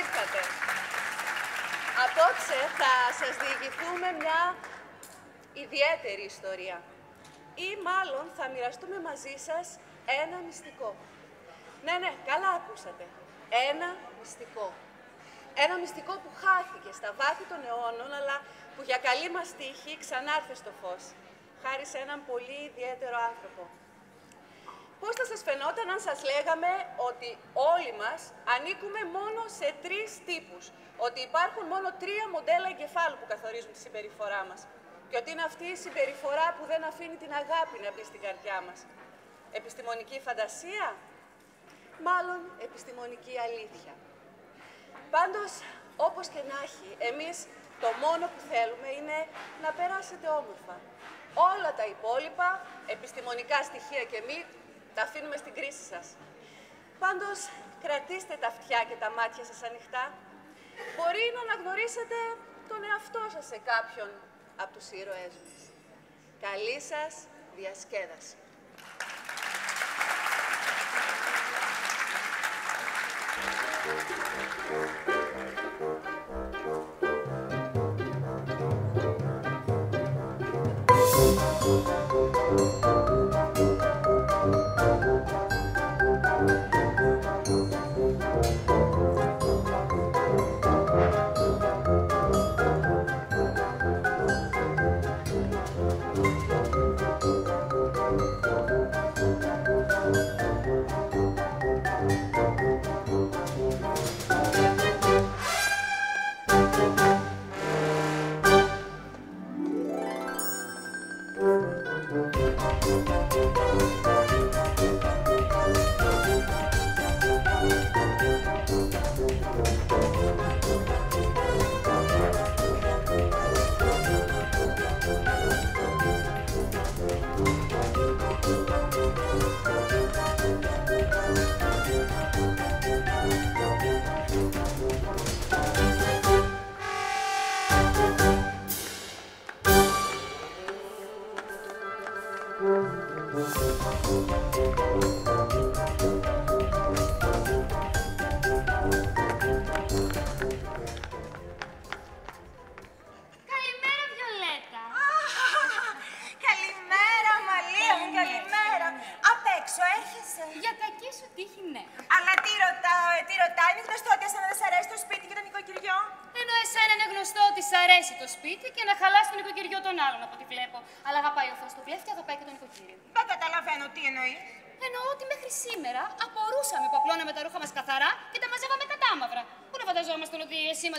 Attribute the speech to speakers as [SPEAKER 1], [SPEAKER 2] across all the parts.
[SPEAKER 1] ήρθατε. Απόψε θα σας διηγηθούμε μια ιδιαίτερη ιστορία. Ή μάλλον θα μοιραστούμε μαζί σας ένα μυστικό. Ναι, καλά ακούσατε. Ένα μυστικό. Ένα μυστικό που χάθηκε στα βάθη των αιώνων, αλλά που για καλή μας τύχη ξανάρθε στο φως, χάρη σε έναν πολύ ιδιαίτερο άνθρωπο. Πώς θα σας φαινόταν αν σας λέγαμε ότι όλοι μας ανήκουμε μόνο σε 3 τύπους, ότι υπάρχουν μόνο 3 μοντέλα εγκεφάλου που καθορίζουν τη συμπεριφορά μας και ότι είναι αυτή η συμπεριφορά που δεν αφήνει την αγάπη να μπει στην καρδιά μας. Επιστημονική φαντασία? Μάλλον επιστημονική αλήθεια. Πάντως, όπως και να έχει, εμείς το μόνο που θέλουμε είναι να περάσετε όμορφα. Όλα τα υπόλοιπα, επιστημονικά στοιχεία και μη, τα αφήνουμε στην κρίση σας. Πάντως, κρατήστε τα αυτιά και τα μάτια σας ανοιχτά. Μπορεί να αναγνωρίσετε τον εαυτό σας σε κάποιον από τους ήρωές μας. Καλή σας διασκέδαση.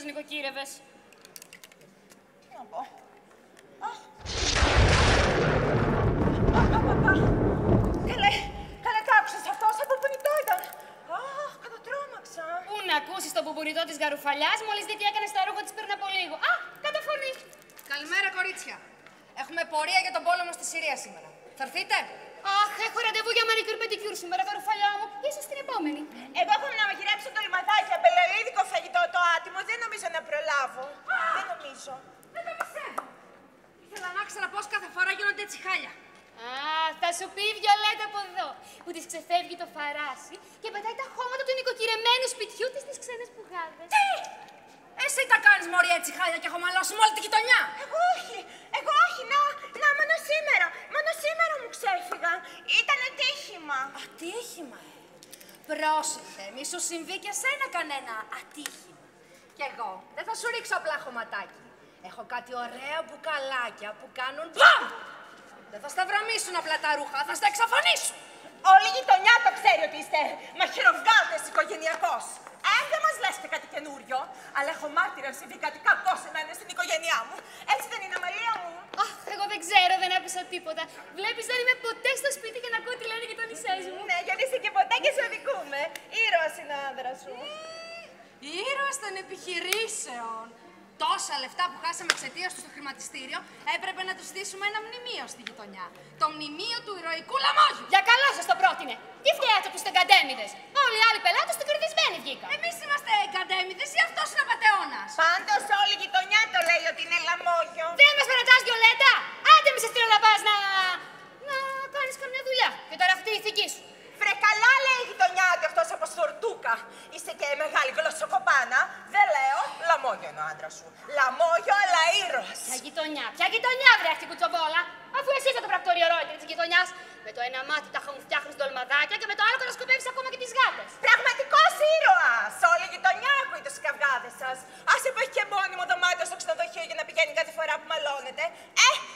[SPEAKER 2] Νοικοκύρευες.
[SPEAKER 1] Τι να πω. Καλέ, το άκουσες αυτό, σαν πουμπουνιτό ήταν. Αχ, κατατρώμαξα.
[SPEAKER 2] Πού να ακούσεις το πουμπουνιτό της γαρουφαλιάς, μόλις δει τι έκανε στα ρούχα της πριν από λίγο. Α, καταφωνεί.
[SPEAKER 3] Καλημέρα, κορίτσια. Έχουμε πορεία για τον πόλεμο στη Συρία σήμερα. Θα έρθετε?
[SPEAKER 2] Αχ, έχω ραντεβού για μανικιούρ πεντικιούρ σήμερα, γαρουφαλιά μου. Ίσως την επόμενη.
[SPEAKER 1] Εγώ έχω να μαγειρέψω το λιματάκι, αμπελαλίδικο φαγητό, το άτιμο. Δεν νομίζω να προλάβω. Δεν νομίζω.
[SPEAKER 3] Δεν το πιστεύω. Ήθελα να ξέρω πώς κάθε φορά γίνονται έτσι χάλια.
[SPEAKER 2] Α, θα σου πει η Βιολέτα από εδώ, που της ξεφεύγει το φαράσι και πετάει τα χώματα του νοικοκυρεμένου σπιτιού της στις ξένες πουγάδες.
[SPEAKER 3] Τι! Εσύ τα κάνεις μωρή έτσι χάλια και έχω μαλώσει με όλη τη γειτονιά.
[SPEAKER 1] Εγώ όχι, μόνο σήμερα μου ξέφυγαν. Ήτανε ατύχημα.
[SPEAKER 3] Ατύχημα, Πρόσεχε, μη σου συμβεί και σένα κανένα ατύχημα. Κι εγώ δεν θα σου ρίξω απλά χωματάκι. Έχω κάτι ωραία μπουκαλάκια που κάνουν μπαμ! Δεν θα σταυραμίσουν απλά τα ρούχα, θα στα εξαφανίσουν.
[SPEAKER 1] Όλη η γειτονιά το ξέρει ότι είστε μαχαιροβγάλτες οικογενειακός. Δεν μας λες και κάτι καινούριο, αλλά έχω μάρτυρα να συμβεί κάτι κακό σε μένα στην οικογένειά μου. Έτσι δεν είναι, Αμαλία μου?
[SPEAKER 2] Αχ, εγώ δεν ξέρω, δεν άκουσα τίποτα. Βλέπεις, δεν είμαι ποτέ στο σπίτι και να ακούω τι λένε και τον νησές μου.
[SPEAKER 1] Ναι, γιατί είσαι και ποτέ και σε αδικούμε. Ήρωας είναι ο άνδρας σου.
[SPEAKER 3] Ήρωας των επιχειρήσεων. Τόσα λεφτά που χάσαμε εξαιτίας του στο χρηματιστήριο, έπρεπε να του στήσουμε ένα μνημείο στη γειτονιά. Το μνημείο του ηρωικού λαμόγιου.
[SPEAKER 2] Για καλό σας το πρότεινε. Τι φτιάξατε τους εγκαντέμιδες? Όλοι οι άλλοι πελάτες του κερδισμένοι βγήκαν.
[SPEAKER 3] Εμείς είμαστε εγκαντέμιδες ή αυτός είναι απατεώνας?
[SPEAKER 1] Πάντως όλη η γειτονιά το λέει ότι είναι λαμόγιο.
[SPEAKER 2] Δεν μας παρατάς, Βιολέτα! Άντε μη σε στείλω να πας να κάνεις καμιά δουλειά. Και τώρα αυτή η ηθική σου.
[SPEAKER 1] Βρε καλά λέει η γειτονιά ότι αυτός από σορτούκα. Είσαι
[SPEAKER 4] και η μεγάλη γλωσσοκοπάνα. Δεν λέω λαμόγιο είναι ο άντρας σου. Λαμόγιο, αλλά ήρωας.
[SPEAKER 2] Ποια γειτονιά, βρε κουτσομπόλα. Αφού εσύ είσαι το πρακτορείο Ρόιτερ της γειτονιάς. Με το ένα μάτι τα χαμουφτιάχνεις ντολμαδάκια και με το άλλο κατασκοπεύεις ακόμα και τις γάτες.
[SPEAKER 4] Πραγματικός ήρωας! Όλη η γειτονιά ακούει τους καυγάδες σας. Άσε που έχει και μόνιμο δωμάτιο στο ξενοδοχείο για να πηγαίνει κάθε φορά που μαλώνετε.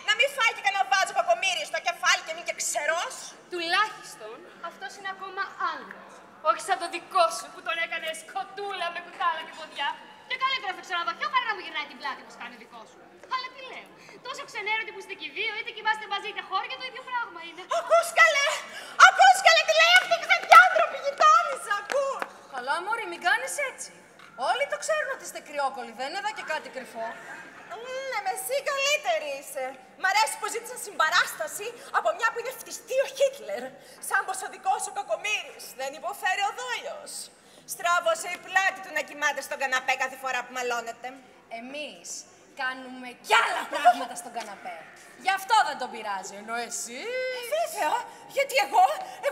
[SPEAKER 4] Να μην φάει και κανένα βάζο κακομοίρι στο κεφάλι και μην και ξερός.
[SPEAKER 2] Τουλάχιστον αυτός είναι ακόμα άνδρας. Όχι σαν το δικό σου που τον έκανε σκοτούλα με κουτάλα και ποδιά. Και καλύτερα στο ξενοδοχείο παρά να μου γυρνάει την πλάτη που κάνει δικό σου. Αλλά τι λέω, τόσο ξενέρωτη που είστε και οι δύο, είτε κοιμάστε μαζί είτε χώρια, το ίδιο πράγμα είναι.
[SPEAKER 4] Ακούς καλέ! Ακούς καλέ τι λέει αυτή η ξεδιάντροπη γειτόνισσα, ακούς!
[SPEAKER 3] Καλά, μωρή, μην κάνεις έτσι. Όλοι το ξέρουν ότι είστε κρυόκολλοι, δεν είναι εδώ και κάτι κρυφό.
[SPEAKER 4] Ναι, με εσύ καλύτερη είσαι. Μ' αρέσει που ζήτησαν συμπαράσταση από μια που είναι φτιστή ο Χίτλερ. Σαν πως ο δικός σου κακομοίρης δεν υποφέρει ο δόλιος. Στράβωσε η πλάτη του να κοιμάται στον καναπέ κάθε φορά που μαλώνετε.
[SPEAKER 3] Εμείς κάνουμε κι άλλα πράγματα στον καναπέ. Γι' αυτό δεν τον πειράζει, ενώ εσύ...
[SPEAKER 4] Βέβαια, γιατί εγώ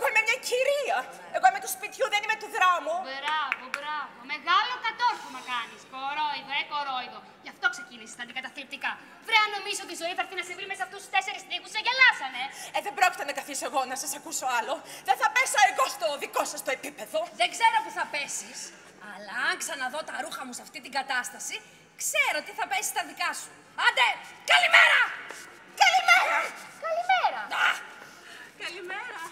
[SPEAKER 4] είμαι μια κυρία. Εγώ είμαι του σπιτιού, δεν είμαι του δρόμου.
[SPEAKER 2] Μπράβο. Μεγάλο κατόρθωμα κάνεις. Κορόιδο. Γι' αυτό ξεκίνησες τα αντικαταθλιπτικά. Βρε, αν νομίζω ότι η ζωή θα έρθει να σε βρει μέσα σε αυτούς τους 4 τοίχους, σε γελάσανε.
[SPEAKER 4] Δεν πρόκειται να καθίσω εγώ να σας ακούσω άλλο. Δεν θα πέσω εγώ στο δικό σας το επίπεδο.
[SPEAKER 3] Δεν ξέρω που θα πέσεις, αλλά αν ξαναδώ τα ρούχα μου σε αυτή την κατάσταση, ξέρω τι θα πέσει στα δικά σου. Άντε, καλημέρα!
[SPEAKER 4] Καλημέρα!
[SPEAKER 1] Καλημέρα.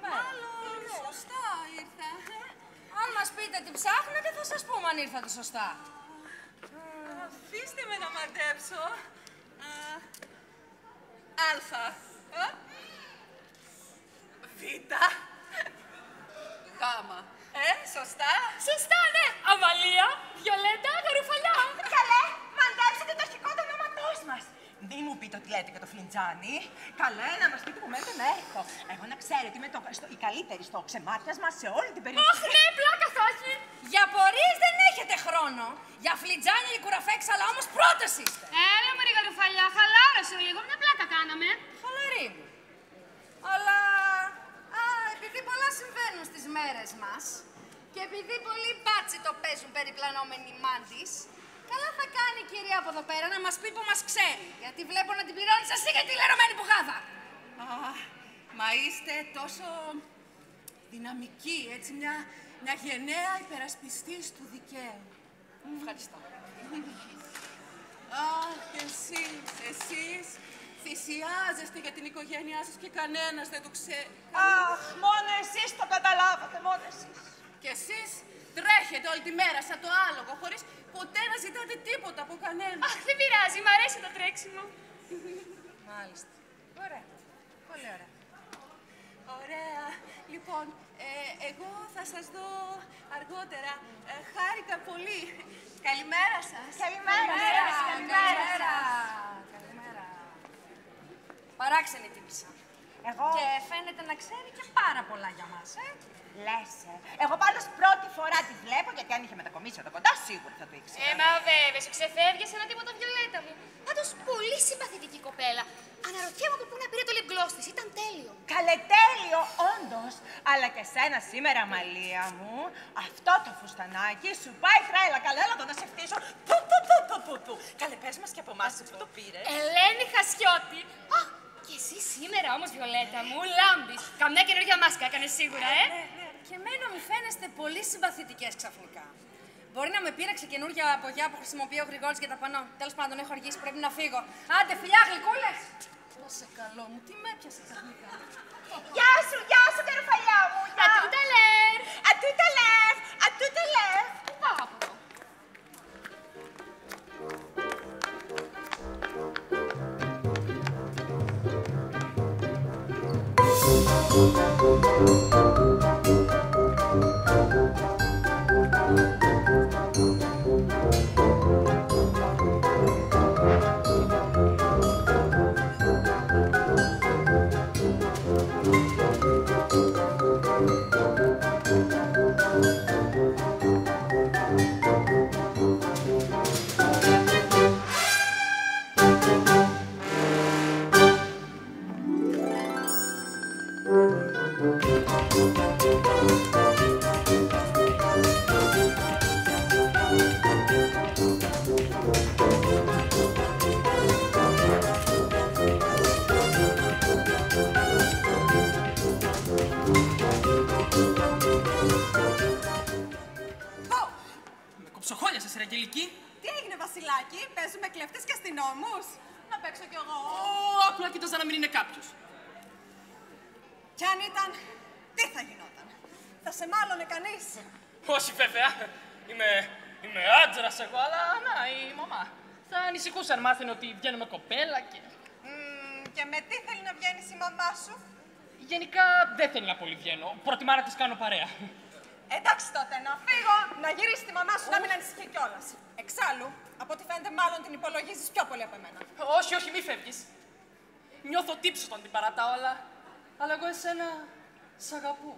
[SPEAKER 1] Μάλλον σωστά ήρθα.
[SPEAKER 3] Αν μας πείτε τι ψάχνετε, θα σας πούμε αν ήρθατε σωστά.
[SPEAKER 1] Αφήστε με να μαντέψω. Αλφα. Β. Γάμα. Σωστά.
[SPEAKER 2] Σωστά, ναι. Αμαλία, Βιολέτα, Γαρουφαλιά.
[SPEAKER 4] Καλέ, μαντέψετε το αρχικό του ονόματός μας. Μη μου πείτε ότι λέτε και το φλιτζάνι. Καλέ, να μας πείτε που μένετε να έρθω. Εγώ να ξέρετε είμαι η καλύτερη στο ξεμάτιασμα σε όλη την περιοχή.
[SPEAKER 2] Αχ, ναι, πλάκα θα έχει.
[SPEAKER 3] Για πορείες δεν έχετε χρόνο. Για φλιτζάνια και κουραφέξαλα όμως πρώτες είστε.
[SPEAKER 2] Έλα, μωρή Γαρουφαλιά, χαλάρωσε λίγο. Μια πλάκα κάναμε.
[SPEAKER 3] Χαλαρή μου. Αλλά επειδή πολλά συμβαίνουν στις μέρες μας και επειδή πολλοί μπάτσι το παίζουν περιπλανόμενοι μάντις, καλά θα κάνει η κυρία από εδώ πέρα να μας πει που μας ξέρει. Γιατί βλέπω να την πληρώνεις εσύ για τη λερωμένη πουγάδα.
[SPEAKER 1] Μα είστε τόσο δυναμική, έτσι μια γενναία υπερασπιστής του δικαίου.
[SPEAKER 3] Ευχαριστώ.
[SPEAKER 1] Αχ, εσείς θυσιάζεστε για την οικογένειά σας και κανένας δεν το ξέρει.
[SPEAKER 4] Αχ, μόνο εσείς το καταλάβατε, μόνο εσείς.
[SPEAKER 1] Και εσείς τρέχετε όλη τη μέρα σαν το άλογο, χωρίς ποτέ να ζητάτε τίποτα από κανένα.
[SPEAKER 2] Αχ, δεν πειράζει, μ' αρέσει το τρέξιμο.
[SPEAKER 3] Μάλιστα. Ωραία. Πολύ ωραία.
[SPEAKER 1] Ωραία. Λοιπόν, εγώ θα σας δω αργότερα. Χάρηκα πολύ. Καλημέρα σας.
[SPEAKER 3] Καλημέρα. Παράξενη τύπησα.
[SPEAKER 4] Εγώ...
[SPEAKER 3] Και φαίνεται να ξέρει και πάρα πολλά για μας,
[SPEAKER 4] Λες, Εγώ πάντως πρώτη φορά τη βλέπω, γιατί αν είχε μετακομίσει εδώ κοντά, σίγουρα θα το ήξερα.
[SPEAKER 2] Μα βέβαια, σου ξεφεύγει ένα τίποτα Βιολέτα μου. Πάντως, πολύ συμπαθητική κοπέλα. Αναρωτιέμαι από πού να πήρε το lip gloss της, ήταν τέλειο.
[SPEAKER 4] Καλετέλειο, όντως. Αλλά και σένα σήμερα, Μαλία μου, αυτό το φουστανάκι σου πάει τρέλα. Καλέ, έλα εδώ να σε φτύσω. Που. Καλέ, πες μας και από εμάς που το πήρε.
[SPEAKER 2] Ελένη Χασιώτη. Αχ, και εσύ σήμερα όμως, Βιολέτα μου, λάμπεις. Καμιά καινούργια μάσκα έκανες σίγουρα,
[SPEAKER 3] Και εμένα μου φαίνεστε πολύ συμπαθητικές ξαφνικά. Μπορεί να με πείραξε καινούργια απογιά που χρησιμοποιεί ο Γρηγόρης για τα πανό. Τέλος πάντων, έχω αργήσει, πρέπει να φύγω. Άντε, φιλιά, γλυκούλες!
[SPEAKER 1] Δώσε καλό μου, τι με έπιασε ξαφνικά.
[SPEAKER 4] Γεια σου, καρουφαλιά μου.
[SPEAKER 2] Ατούταλερ!
[SPEAKER 4] Ατούταλερ.
[SPEAKER 2] Πού πάω από εδώ.
[SPEAKER 5] Σοχόλιασες, ρε Αγγελική.
[SPEAKER 4] Τι έγινε, Βασιλάκη, παίζουμε κλέφτες και αστυνόμους. Να παίξω κι εγώ.
[SPEAKER 5] Απλά κοίταζα να μην είναι κάποιος.
[SPEAKER 4] Κι αν ήταν, τι θα γινόταν? Θα σε μάλωνε κανείς?
[SPEAKER 5] Όχι, βέβαια. Είμαι άντρας εγώ, αλλά να, η μαμά. Θα ανησυχούσε αν μάθαινε ότι βγαίνουμε κοπέλα και...
[SPEAKER 4] Και με τι θέλει να βγαίνεις η μαμά σου?
[SPEAKER 5] Γενικά δεν θέλει να πολύ βγαίνω. Προτιμά να της κάνω παρέα.
[SPEAKER 4] Εντάξει τότε, να φύγω, να γυρίσει τη μαμά σου, να μην ανησυχεί κιόλας. Εξάλλου, από ό,τι φαίνεται, μάλλον την υπολογίζεις πιο πολύ από εμένα.
[SPEAKER 5] Όχι, όχι, μη φεύγεις. Νιώθω τύψο όταν την παρατάω, αλλά εγώ εσένα σ' αγαπώ.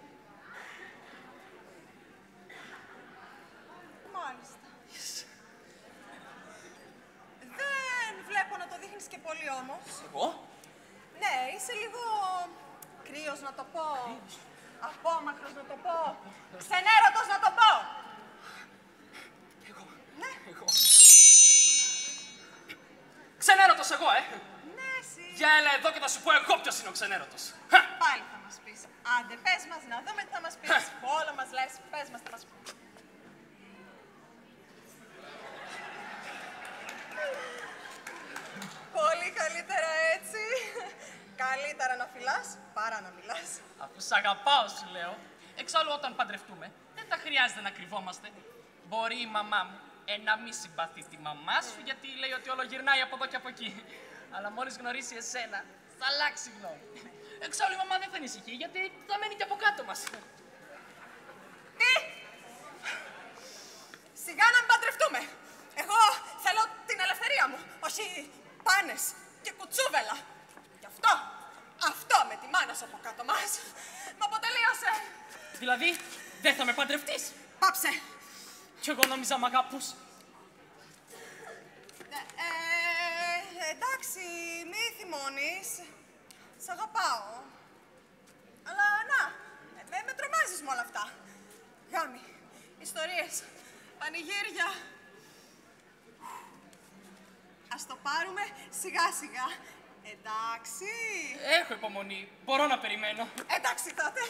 [SPEAKER 4] Μάλιστα. Δεν βλέπω να το δείχνεις και πολύ όμως.
[SPEAKER 5] Εγώ?
[SPEAKER 4] Ναι, είσαι λίγο κρύος να το πω. Απόμακρος να το πω. Ξενέρωτος να το πω.
[SPEAKER 5] Εγώ.
[SPEAKER 4] Ναι.
[SPEAKER 5] Εγώ. Ξενέρωτος εγώ,
[SPEAKER 4] Ναι, εσύ.
[SPEAKER 5] Για έλα εδώ και θα σου πω εγώ ποιος είναι ο ξενέρωτος.
[SPEAKER 4] Πάλι θα μας πεις. Άντε, πες μας να δούμε τι θα μας πεις. Όλα μας λες, πες μας τι θα μας πεις. Πολύ καλύτερα έτσι. Καλύτερα να φυλάς παρά να μιλάς.
[SPEAKER 5] Αφού σ' αγαπάω, σου λέω. Εξάλλου, όταν παντρευτούμε, δεν θα χρειάζεται να κρυβόμαστε. Μπορεί η μαμά μου να μην συμπαθεί τη μαμά σου, γιατί λέει ότι όλο γυρνάει από εδώ και από εκεί. Αλλά μόλις γνωρίσει εσένα, θα αλλάξει γνώμη. Εξάλλου, η μαμά δεν θα ανησυχεί, γιατί θα μένει και από κάτω μας.
[SPEAKER 4] Τι! Σιγά να μην παντρευτούμε. Εγώ θέλω την ελευθερία μου, όχι πάνες και κουτσούβελα. Γι' αυτό με τη μάνα σου από κάτω μας. Μ' αποτελείωσε.
[SPEAKER 5] Δηλαδή, δεν θα με παντρευτείς.
[SPEAKER 4] Πάψε.
[SPEAKER 5] Κι εγώ νόμιζα μ' αγαπούς.
[SPEAKER 4] Εντάξει, μη θυμώνεις. Σ' αγαπάω. Αλλά να, με τρομάζεις με όλα αυτά. Γάμοι, ιστορίες, πανηγύρια. Ας το πάρουμε σιγά σιγά. Εντάξει.
[SPEAKER 5] Έχω υπομονή. Μπορώ να περιμένω.
[SPEAKER 4] Εντάξει τότε.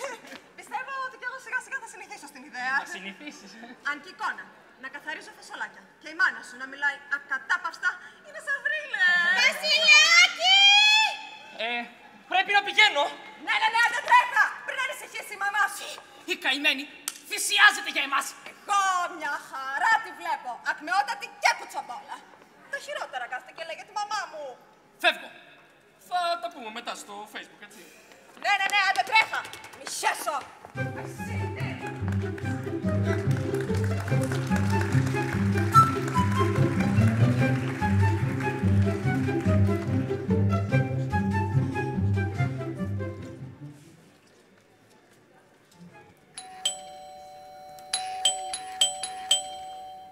[SPEAKER 4] Πιστεύω ότι κι εγώ σιγά σιγά θα συνηθίσω στην ιδέα.
[SPEAKER 5] Να συνηθίσεις.
[SPEAKER 4] Αν και εικόνα, να καθαρίζω φασολάκια και η μάνα σου να μιλάει ακατάπαυστα είναι σαν θρίλερ. Βασιλάκι!
[SPEAKER 5] Πρέπει να πηγαίνω.
[SPEAKER 4] Ναι, άντε τρέχα! Πριν ανησυχήσει η μαμά σου.
[SPEAKER 5] Η καημένη θυσιάζεται για εμάς.
[SPEAKER 4] Εγώ μια χαρά τη βλέπω. Ακμεότατη και κουτσομπόλα. Τα χειρότερα κάθεται και λέει για τη μαμά μου.
[SPEAKER 5] Φεύγω. Θα τα πούμε μετά στο Facebook, έτσι.
[SPEAKER 4] Ναι, άντε τρέχα. Μη χέσω.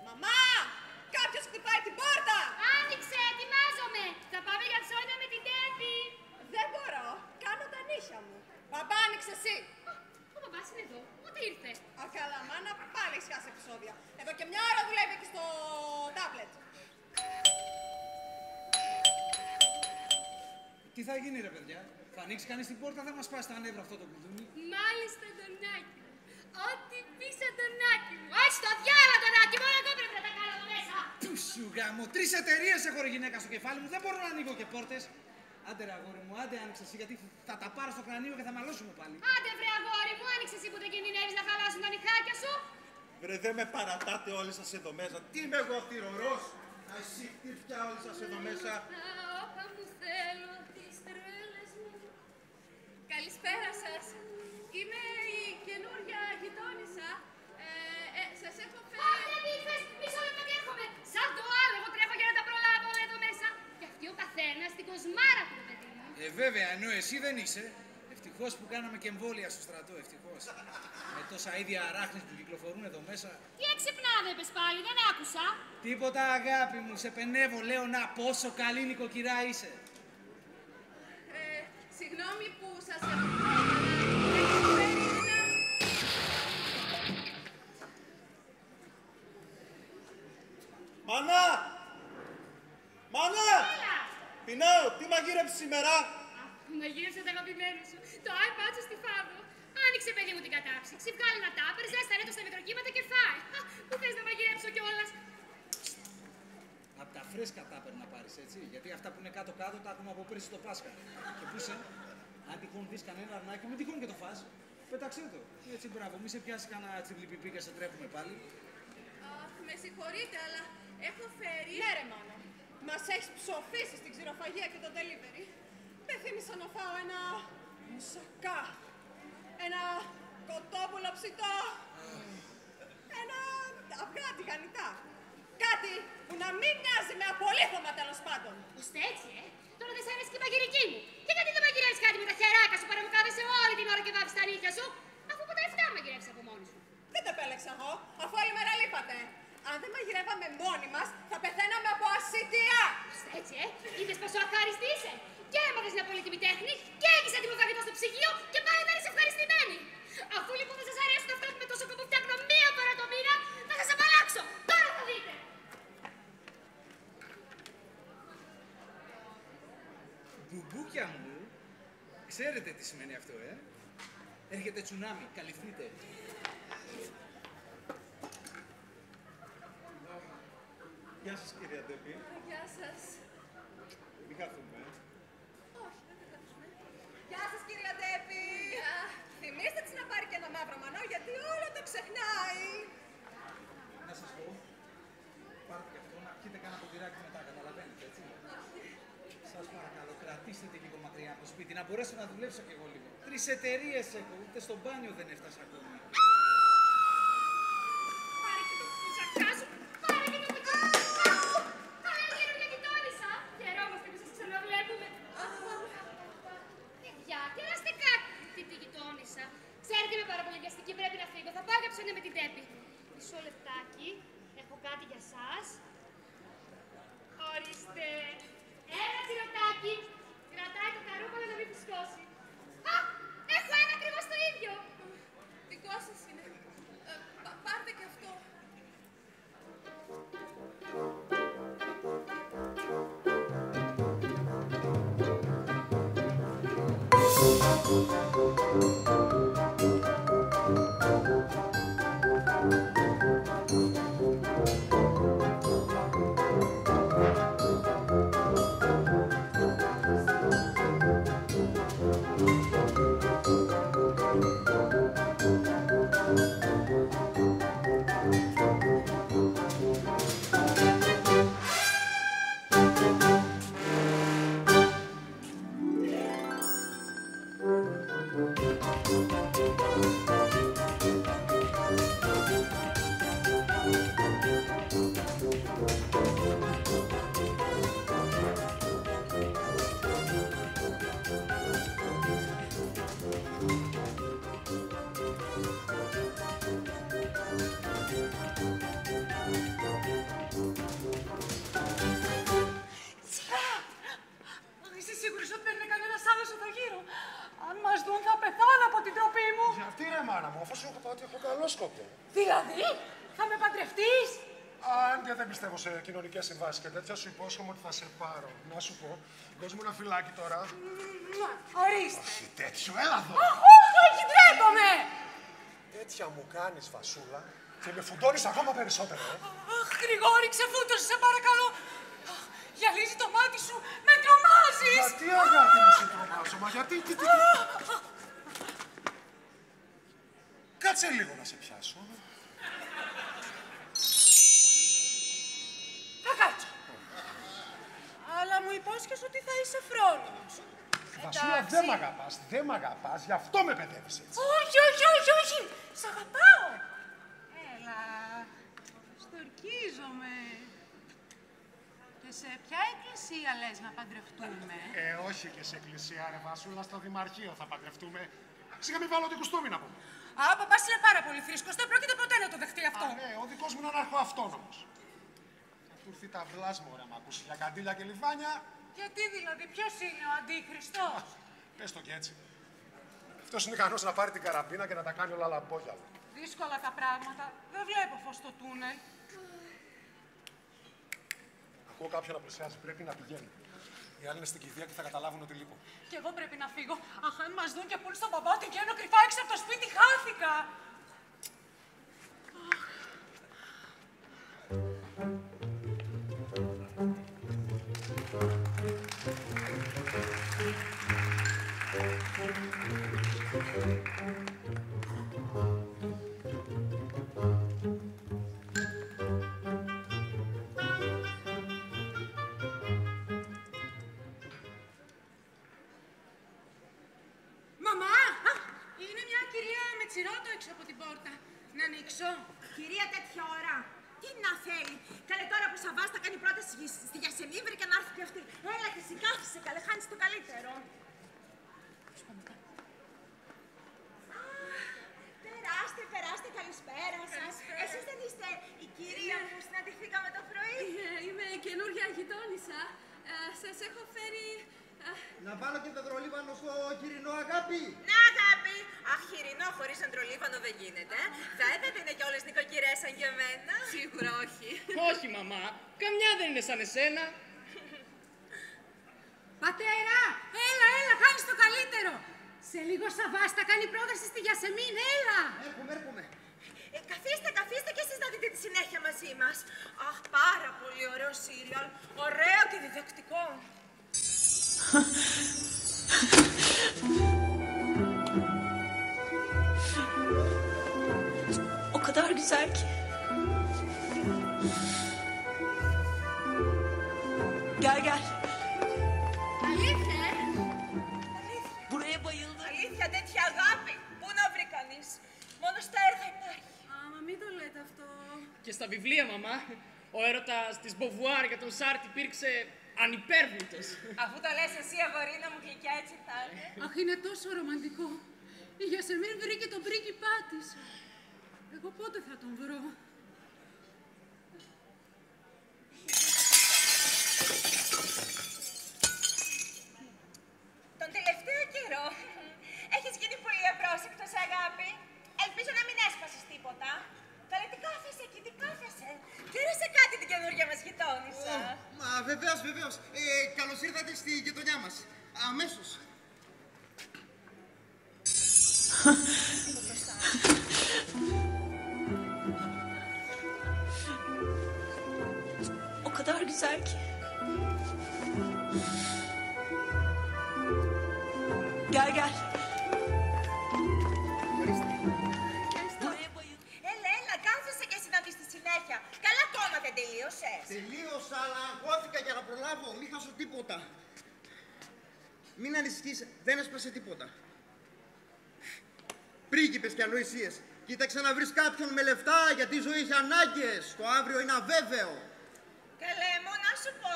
[SPEAKER 4] Μαμά! Κάποιος χτυπάει την πόρτα!
[SPEAKER 2] Άνοιξε, ετοιμάζομαι. Θα πάμε για ψώνια με την Τέπη.
[SPEAKER 4] Δεν μπορώ. Κάνω τα νύχια μου. Μπαμπά, άνοιξε εσύ.
[SPEAKER 2] Ο μπαμπάς είναι εδώ. Πότε ήρθε?
[SPEAKER 4] Α, καλά, μάνα, πάλι έχεις χάσει επεισόδια. Εδώ και μια ώρα δουλεύει εκεί στο τάμπλετ.
[SPEAKER 6] Τι θα γίνει, ρε παιδιά? Θα ανοίξει κανείς την πόρτα, θα μας πάει στα νεύρα αυτό το κουδούνι.
[SPEAKER 2] Μάλιστα, Αντωνάκη μου. Ό,τι πεις, Αντωνάκη μου. Όχι, στο διάλογο, Αντωνάκη μου. Όλα εγώ πρέπει να τα κάνω εδώ μέσα.
[SPEAKER 6] Του σου γάμο, 3 εταιρείες έχω ρε γυναίκα στο κεφάλι μου, δεν μπορώ να ανοίγω και πόρτες. Άντε ρε αγόρι μου, άντε άνοιξε εσύ, γιατί θα τα πάρω στο κρανίο και θα μαλώσουμε πάλι.
[SPEAKER 2] Άντε, βρε αγόρι μου, άνοιξε εσύ που δεν κινδυνεύεις να χαλάσουν τα νυχάκια σου.
[SPEAKER 7] Βρε, δεν με παρατάτε όλοι σας εδώ μέσα. Τι είμαι εγώ θηρορός? Α, εσύ τι πια όλοι σας εδώ μέσα.
[SPEAKER 2] Όπα μου θέλω τις τρέλες μου. Καλησπέρα σας. Είμαι η καινούρια γειτόνισσα. Σας έχω φέρει... Όχι, δεν ήρθες. Μισό λεπτό και έρχομαι. Σαν το άλλο, εγώ τρέχω για να τα προλάβω όλα εδώ μέσα. Και αυτή ο καθένας στην κοσμάρα του, παιδί μου.
[SPEAKER 6] Βέβαια, ενώ εσύ δεν είσαι. Ευτυχώς που κάναμε και εμβόλια στο στρατό, ευτυχώς. Με τόσα ίδια αράχνες που κυκλοφορούν εδώ μέσα.
[SPEAKER 2] Τι έξυπνάδα είπες πάλι, δεν άκουσα.
[SPEAKER 6] Τίποτα αγάπη μου, σε πενεύω, λέω να πόσο καλή νοικοκυρά είσαι.
[SPEAKER 4] Συγγνώμη που σας ερωτώ, αλλά έχεις φέρει ένα...
[SPEAKER 7] Μανά! Μανά!
[SPEAKER 2] Έλα.
[SPEAKER 7] Πεινάω, τι μαγείρεψες σήμερα?
[SPEAKER 2] Μαγείρεψε το αγαπημένο σου. Το iPad σου στη Φάβο. Άνοιξε, παιδί μου, την κατάψυξη. Βγάλε ένα τάπερ, ζέστανε το στα μικροκύματα και φάει. Πού θες να μαγειρέψω κιόλας?
[SPEAKER 6] φρέσκα τάπερ να πάρεις, έτσι. Γιατί αυτά που είναι κάτω-κάτω τα έχουμε από πέρσι το Πάσχα. Και πού είσαι, αν τυχόν δεις κανένα αρνάκι, μην τυχόν και το φας, πέταξέ το. Έτσι, μπράβο, μη σε πιάσει κανένα τσιβλιπιπί και σε τρέχουμε πάλι.
[SPEAKER 4] Αχ, με συγχωρείτε, αλλά έχω φέρει.
[SPEAKER 3] Ναι, ρε μάνα.
[SPEAKER 4] Μας έχεις ψοφήσει στην ξηροφαγία και το delivery. Δεν θύμισα να φάω ένα μουσακά, ένα κοτόπουλο ψητό, ένα αυγά τηγανιτά. Κάτι που να μην μοιάζει με απολύθωμα τέλος πάντων.
[SPEAKER 2] Ώστε έτσι, Τώρα δεν σ' αρέσει και η μαγειρική μου. Και γιατί δεν μαγειρεύεις κάτι με τα χεράκια σου παρά μου κάθεσαι όλη την ώρα και βάφεις τα νύχια σου, αφού από τα 7 μαγειρεύεις από μόνη σου.
[SPEAKER 4] Δεν το επέλεξα εγώ, αφού όλη μέρα λείπατε. Αν δεν μαγειρεύαμε μόνοι μας, θα πεθαίναμε από ασίτια.
[SPEAKER 2] Ώστε έτσι, είδες πόσο αχάριστη είσαι. Και έμαθες μια πολύτιμη τέχνη και έχεις έτοιμο φαγητό στο ψυγείο και πάλι δεν είσαι ευχαριστημένη. Αφού λοιπόν δεν σας αρέσουν αυτά που με τόσο κόπο φτιάχνω μία φορά το μήνα, θα σας απαλλάξω. Τώρα θα δείτε.
[SPEAKER 6] Μπουμπούκια μου, ξέρετε τι σημαίνει αυτό, Έρχεται τσουνάμι, καλυφθείτε.
[SPEAKER 7] Γεια σας, κυρία Ντέπη.
[SPEAKER 4] Γεια σας.
[SPEAKER 7] Μην χαθούμε.
[SPEAKER 4] Όχι, δεν θα χαθούμε. Γεια σας, κυρία Ντέπη. Θυμήστε της να πάρει και ένα μαύρο μανό, γιατί όλο το ξεχνάει.
[SPEAKER 6] Να σας πω, πάρτε και αυτό, να πιείτε κάνα ποτηράκι μετά, καταλαβαίνετε, έτσι. Σας παρακαλώ, κρατήστε τη λίγο μακριά από το σπίτι, να μπορέσω να δουλέψω κι εγώ λίγο. 3 εταιρείες έχω, ούτε στο μπάνιο δεν έφτασα ακόμη.
[SPEAKER 2] Πάρε και το μουσακά σου, πάρε και το μουσακά σου. Καλή καινούργια γειτόνισσα. Χαιρόμαστε που σας ξαναβλέπουμε. Παιδιά, κεράστε κάτι τη γειτόνισσα. Ξέρετε είμαι πάρα πολύ βιαστική, πρέπει να φύγω. Θα πάω για ψώνια με την Τέπη. Μισό λεπτάκι, έχω κάτι για σας. Ορίστε. Ένα τυρωτάκι. Κρατάει το καρούπαλο να μην φουσκώσει. Α, έχω ένα ακριβώς το ίδιο.
[SPEAKER 4] Δικό σας είναι. Πάρτε και αυτό.
[SPEAKER 3] Δηλαδή, θα με παντρευτείς?
[SPEAKER 8] Αν και δεν πιστεύω σε κοινωνικές συμβάσεις και τέτοια, σου υπόσχομαι ότι θα σε πάρω. Να σου πω, δώσ' μου ένα φυλάκι τώρα.
[SPEAKER 3] Ορίστε.
[SPEAKER 8] Όχι τέτοιο, έλα εδώ.
[SPEAKER 3] Όχι, ντρέπομαι.
[SPEAKER 8] Τέτοια μου κάνεις, Βασούλα, και με φουντώνεις ακόμα περισσότερο,
[SPEAKER 3] Αχ, Γρηγόρη, ξεφούτωσε, σε παρακαλώ. Γυαλίζει το μάτι σου, με τρομάζεις.
[SPEAKER 8] Γιατί, αγάπη μου, σε τρομάζω, μα γιατί, Κάτσε λίγο να σε πιάσω.
[SPEAKER 3] Θα κάτσω. Αλλά μου υπόσχεσαι ότι θα είσαι φρόνιμος.
[SPEAKER 8] Βασούλα, δεν μ' αγαπάς, γι' αυτό με παιδεύεις έτσι.
[SPEAKER 3] Όχι. Σ' αγαπάω. Έλα, στορκίζομαι. Και σε ποια εκκλησία λες να παντρευτούμε?
[SPEAKER 8] Όχι και σε εκκλησία, ρε Βασούλα, στο δημαρχείο θα παντρευτούμε. Σιγά μην βάλω την κουστούμι να πούμε.
[SPEAKER 3] Α, ο παπάς είναι πάρα πολύ φρίσκος, δεν πρόκειται ποτέ να το δεχτεί αυτό.
[SPEAKER 8] Ναι, ο δικός μου είναι αναρχοαυτόνομος. Θα του έρθει τα βλάσμα, ωραία, μ' ακούσει για καντήλια και λιβάνια.
[SPEAKER 3] Γιατί δηλαδή, ποιος είναι ο Αντίχριστος?
[SPEAKER 8] Πες το και έτσι. Αυτός είναι ικανός να πάρει την καραμπίνα και να τα κάνει όλα λαμπόγιαλα.
[SPEAKER 3] Δύσκολα τα πράγματα. Δεν βλέπω φως στο τούνελ.
[SPEAKER 8] Ακούω κάποιον να πλησιάζει, πρέπει να πηγαίνει. Οι άλλοι είναι στην κηδεία και θα καταλάβουν ότι λείπω.
[SPEAKER 3] Κι εγώ πρέπει να φύγω. Αχ, αν μας δουν και πούν στον παπά ότι βγαίνω κρυφά έξω από το σπίτι, χάθηκα. Να ανοίξω.
[SPEAKER 4] Κυρία, τέτοια ώρα. Τι να θέλει. Καλέ τώρα που Σαββάς θα κάνει πρόταση στη Γιασεμίν, βρήκα να έρθει και αυτή. Έλα και εσύ κάθισε, καλέ, χάνεις το καλύτερο. Περάστε, καλησπέρα σας. Εσείς δεν είστε η κυρία που συναντηθήκαμε το πρωί?
[SPEAKER 1] Είμαι καινούργια γειτόνισσα. Σας έχω φέρει...
[SPEAKER 9] Να βάλω και πετρολίβανο στο χοιρινό, αγάπη.
[SPEAKER 4] Ναι, αγάπη. Αχ, χοιρινό χωρίς αντρολίβανο δεν γίνεται. Θα έπρεπε είναι κι όλες νοικοκυρές σαν και εμένα.
[SPEAKER 1] Σίγουρα όχι.
[SPEAKER 5] Όχι, μαμά. Καμιά δεν είναι σαν εσένα.
[SPEAKER 3] Πατέρα, έλα, κάνεις το καλύτερο. Σε λίγο Σαββάς θα κάνει πρόταση στη Γιασεμίν, έλα.
[SPEAKER 9] Έρχομαι.
[SPEAKER 4] Καθίστε και εσείς να δείτε τη συνέχεια μαζί μας. Αχ, πάρα πολύ ωραίο σύριαλ. Ωραίο και διδακτικό.
[SPEAKER 10] O kadar güzel ki. Gel.
[SPEAKER 3] Αλήθεια,
[SPEAKER 10] Buraya bayıldım.
[SPEAKER 4] Αλήθεια, τέτοια αγάπη. Πού να βρει κανείς. Μόνο στα έργα υπάρχει.
[SPEAKER 1] Μα μην το λέτε αυτό.
[SPEAKER 5] Και στα βιβλία, μαμά, ο έρωτας της Μποβουάρ για τον Σάρτ υπήρξε ανυπέρβλητος.
[SPEAKER 4] Αφού το λες εσύ, αγορίνα μου, γλυκιά, έτσι θα είναι.
[SPEAKER 1] Αχ, είναι τόσο ρομαντικό. Η Γιασεμίν βρήκε τον πρίγκιπά της. Εγώ πότε θα τον βρω.
[SPEAKER 4] Τον τελευταίο καιρό έχεις γίνει πολύ απρόσεκτος, αγάπη. Ελπίζω να μην έσπασες τίποτα. Καλέ, τι κάθεσαι εκεί, τι κάθεσαι. Κέρασε κάτι την καινούργια μας γειτόνισσα.
[SPEAKER 9] Μα βεβαίως. Καλώς ήρθατε στη γειτονιά μας. Αμέσως.
[SPEAKER 10] O kadar güzel ki. Gel. Buraya bayıldım.
[SPEAKER 4] Έλα, κάθεσαι και εσύ να δεις τη συνέχεια. Καλά ακόμα δεν τελείωσες.
[SPEAKER 9] Τελείωσα, αλλά αγχώθηκα για να προλάβω. Μην χάσω τίποτα. Μην ανησυχείς, δεν έσπασε τίποτα. Πρίγκιπες και ανοησίες. Κοίταξε να βρεις κάποιον με λεφτά, γιατί η ζωή έχει ανάγκες. Το αύριο είναι αβέβαιο.
[SPEAKER 4] Καλέ μου, να σου πω.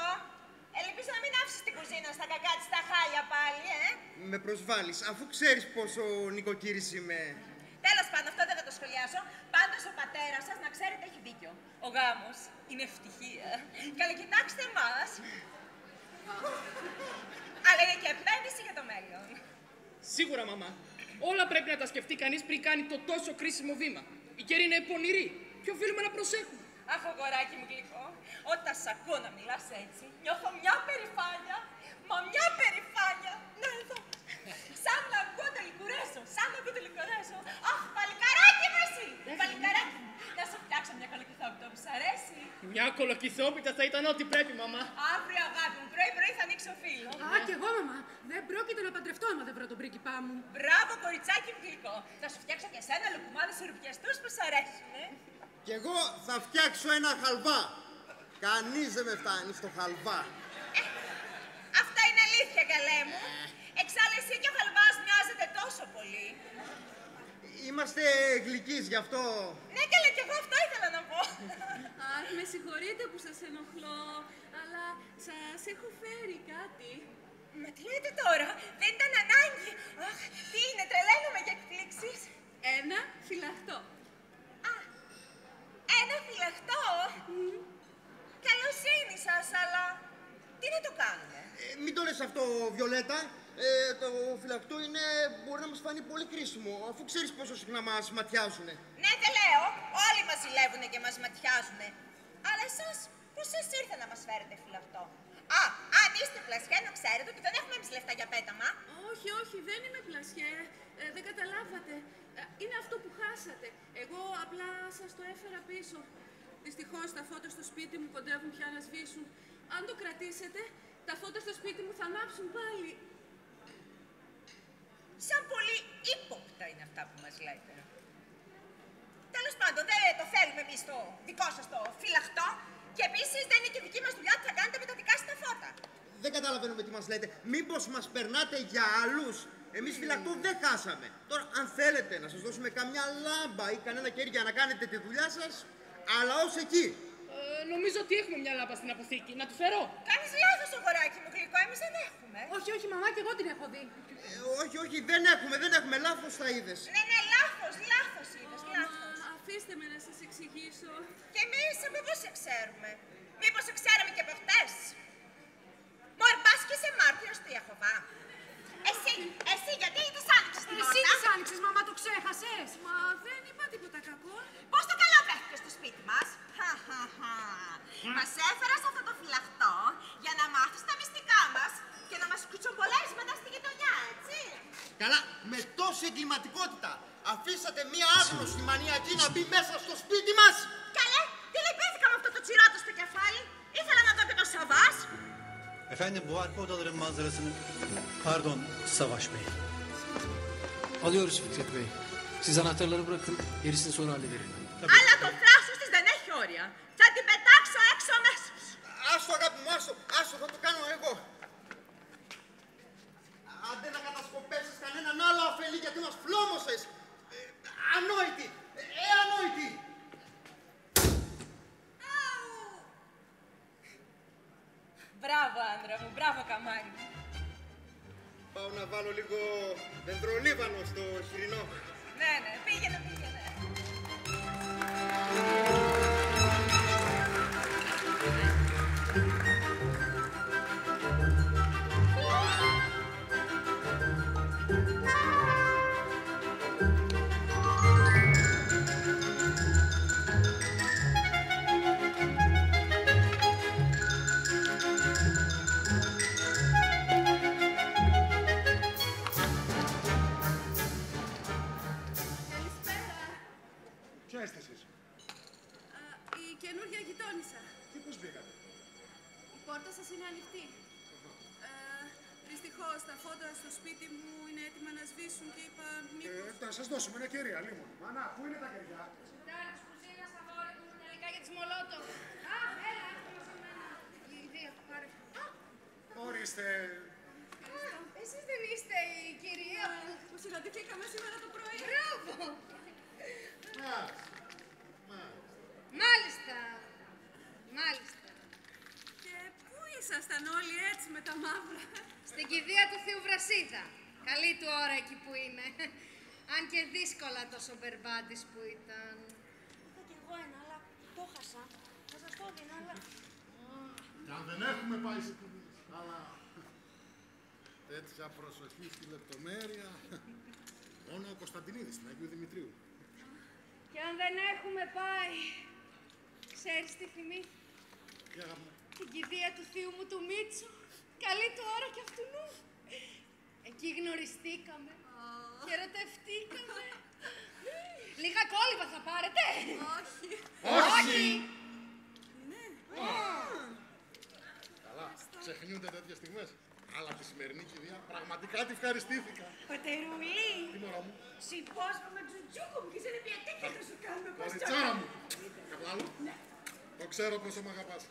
[SPEAKER 4] Ελπίζω να μην άφησες την κουζίνα στα κακά της τα χάλια πάλι,
[SPEAKER 9] Με προσβάλλεις, αφού ξέρεις πόσο νοικοκύρης είμαι.
[SPEAKER 4] Τέλος πάντων, αυτό δεν θα το σχολιάσω. Πάντως ο πατέρας σας, να ξέρετε, έχει δίκιο. Ο γάμος είναι ευτυχία. Καλέ, κοιτάξτε εμάς. Αλλά είναι και επένδυση για το μέλλον.
[SPEAKER 5] Σίγουρα, μαμά. Όλα πρέπει να τα σκεφτεί κανείς πριν κάνει το τόσο κρίσιμο βήμα. Η καιρή είναι πονηρή και οφείλουμε να προσέχουμε.
[SPEAKER 4] Αχ, αγοράκι μου γλυκό, όταν σ' ακούω να μιλάς έτσι, νιώθω μια περηφάνεια. Μα μια περηφάνεια. Ναι, εδώ. Σαν να ακούω το λικουρέσο. Αχ, παλικαράκι μου εσύ. Παλικαράκι μου. Να σου φτιάξω μια κολοκυθόπιτα που σ' αρέσει.
[SPEAKER 5] Μια κολοκυθόπιτα θα ήταν ό,τι πρέπει, μαμά.
[SPEAKER 4] Αύριο, αγάπη μου, πρωί-πρωί θα ανοίξω φίλο.
[SPEAKER 1] Α, κι εγώ, μαμά. Δεν πρόκειται να παντρευτώ άμα δεν βρω τον πρίγκιπά μου.
[SPEAKER 4] Μπράβο, κοριτσάκι μου γλυκό. Θα σου φτιάξω και εσένα λουκουμάδες σουρουπιαστούς που σ' αρέσουν,
[SPEAKER 9] Κι εγώ θα φτιάξω ένα χαλβά. Κανείς δεν με φτάνει στο χαλβά.
[SPEAKER 4] Αυτά είναι αλήθεια, καλέ μου. Εξάλλου εσύ και ο χαλβάς μοιάζετε τόσο πολύ.
[SPEAKER 9] Είμαστε γλυκείς γι' αυτό.
[SPEAKER 4] Ναι, καλέ, κι εγώ αυτό ήθελα να πω.
[SPEAKER 1] Αχ, με συγχωρείτε που σας ενοχλώ, αλλά σας έχω φέρει κάτι.
[SPEAKER 4] Μα τι λέτε τώρα, δεν ήταν ανάγκη. Αχ, τι είναι, τρελαίνομαι για εκπλήξεις.
[SPEAKER 1] Ένα φυλαχτό.
[SPEAKER 4] Α, ένα φυλαχτό. Καλοσύνη σας, αλλά τι να το κάνουμε.
[SPEAKER 9] Μην το λες αυτό, Βιολέτα. Το φυλακτό μπορεί να μας φανεί πολύ κρίσιμο, αφού ξέρεις πόσο συχνά μας ματιάζουνε.
[SPEAKER 4] Ναι, δεν λέω. Όλοι μας ζηλεύουνε και μας ματιάζουνε. Αλλά εσάς, πώς σας ήρθε να μας φέρετε φυλακτό. Α, αν είστε πλασιέ, να ξέρετε ότι δεν έχουμε εμείς λεφτά για πέταμα.
[SPEAKER 1] Όχι, δεν είμαι πλασιέ. Δεν καταλάβατε. Είναι αυτό που χάσατε. Εγώ απλά σας το έφερα πίσω. Δυστυχώς τα φώτα στο σπίτι μου κοντεύουν πια να σβήσουν. Αν το κρατήσετε, τα φώτα στο σπίτι μου θα ανάψουν πάλι.
[SPEAKER 4] Σαν πολύ ύποπτα είναι αυτά που μας λέτε. Τέλος πάντων, δεν το θέλουμε εμείς το δικό σας το φυλαχτό. Και επίσης δεν είναι και δική μας δουλειά τι θα κάνετε με τα δικά σας τα φώτα.
[SPEAKER 9] Δεν καταλαβαίνουμε τι μας λέτε. Μήπως μας περνάτε για άλλους. Εμείς φυλακτό δεν χάσαμε. Τώρα, αν θέλετε να σας δώσουμε καμιά λάμπα ή κανένα κέρι για να κάνετε τη δουλειά σας, αλλά ως εκεί.
[SPEAKER 5] Νομίζω ότι έχουμε μια λάμπα στην αποθήκη. Να τη φέρω.
[SPEAKER 4] Κάνεις λάθος, αγοράκι μου, γλυκό. Εμείς δεν έχουμε.
[SPEAKER 3] Όχι, όχι, μαμά, και εγώ την έχω δει.
[SPEAKER 9] Όχι, όχι, δεν έχουμε. Λάθος τα είδες.
[SPEAKER 4] Ναι, λάθος είδες, λάθος.
[SPEAKER 1] Αφήστε με να σας εξηγήσω.
[SPEAKER 4] Και εμείς από πώς σε ξέρουμε. Μήπως σε ξέραμε και από χτες. Μωρ, πας και σε μάρτυρας του Ιεχωβά. Εσύ γιατί τις άνοιξες την πόρτα.
[SPEAKER 3] Εσύ τις άνοιξες, μαμά, το ξέχασες.
[SPEAKER 1] Μα δεν είπα τίποτα κακό.
[SPEAKER 4] Πώς το καλά βρέθηκες στο σπίτι μας. Μας έφερας αυτό το φυλαχτό για να μάθεις τα μυστικά μας και να μας κουτσομπολέεις μετά στη γειτονιά, έτσι.
[SPEAKER 9] Καλά, με τόση εγκληματικότητα αφήσατε μία άγνωστη μανιακή να μπει μέσα στο σπίτι μας.
[SPEAKER 4] Καλέ, τι λυπήθηκα με αυτό το τσιρότο στο κεφάλι. Ήθελα να δω και το Σαββάς.
[SPEAKER 11] Efendim bu arka odaların manzarasını... Pardon Savaş Bey.
[SPEAKER 12] Alıyoruz Fikret Bey. Siz anahtarları bırakın, gerisini sonra hallederim.
[SPEAKER 4] Αλλά το θράσος της δεν έχει όρια. Θα την πετάξω έξω αμέσως.
[SPEAKER 9] Άστο αγάπη μου, άστο, θα το κάνω εγώ. Άντε να κατασκοπεύσεις κανέναν άλλο αφελή γιατί μας φλόμωσες. Ανόητη, ανόητη.
[SPEAKER 4] Μπράβο, άντρα μου, μπράβο, καμάρι μου.
[SPEAKER 9] Πάω να βάλω λίγο δεντρολίβανο στο χοιρινό.
[SPEAKER 4] Ναι, πήγαινε.
[SPEAKER 8] Ποια είστε εσείς?
[SPEAKER 1] Η καινούργια γειτόνισσα.
[SPEAKER 8] Και πώς μπήκατε?
[SPEAKER 1] Η πόρτα σας είναι ανοιχτή. Δυστυχώς, τα φώτα στο σπίτι μου είναι έτοιμα να σβήσουν και είπα μήπως...
[SPEAKER 8] Θα σας δώσουμε ένα κερί, αλίμονο. Μανά, πού είναι τα κεριά?
[SPEAKER 3] Σουτάρες που ζήγας, αγόρι μου, τελικά για τις μολότο. Έλα, εύκολα σε μένα. Η ιδέα, πάρε.
[SPEAKER 8] Ορίστε.
[SPEAKER 3] Εσείς δεν είστε η κυρία
[SPEAKER 1] που συναντηθήκαμε σήμερα το πρωί.
[SPEAKER 3] Μπράβο. Μάλιστα.
[SPEAKER 1] Και πού ήσασταν όλοι έτσι με τα μαύρα?
[SPEAKER 3] Στην κηδεία του Θείου Βρασίδα. Καλή του ώρα εκεί που είναι. Αν και δύσκολα τόσο μπερμπάντης που ήταν.
[SPEAKER 4] Είχα κι εγώ ένα, αλλά το χάσα. Θα σας το έδινα, αλλά...
[SPEAKER 13] Κι αν δεν έχουμε πάει σε κουβίλες, αλλά... τέτοια προσοχή στη λεπτομέρεια... μόνο ο Κωνσταντινίδης, στην Αγίου Δημητρίου.
[SPEAKER 3] Και αν δεν έχουμε πάει, ξέρεις τι θυμήθηκα? Την κηδεία του θείου μου του Μίτσου. Καλή του ώρα κι αυτουνού. Εκεί γνωριστήκαμε και ερωτευτήκαμε. Λίγα κόλληβα θα πάρετε?
[SPEAKER 13] Όχι!
[SPEAKER 1] Ναι.
[SPEAKER 13] Καλά, ξεχνιούνται τέτοιες στιγμές. Αλλά τη σημερινή κηδεία πραγματικά τη ευχαριστήθηκα.
[SPEAKER 4] Πατερούλη!
[SPEAKER 13] Τι μωρό μου?
[SPEAKER 4] Συμπόσπαμε τζουτζούκο μου και σε πιατέκια θα σου κάνουμε
[SPEAKER 13] Κοριτσάρα μου! Καπλάλου, το ξέρω πόσο μ' αγαπάς.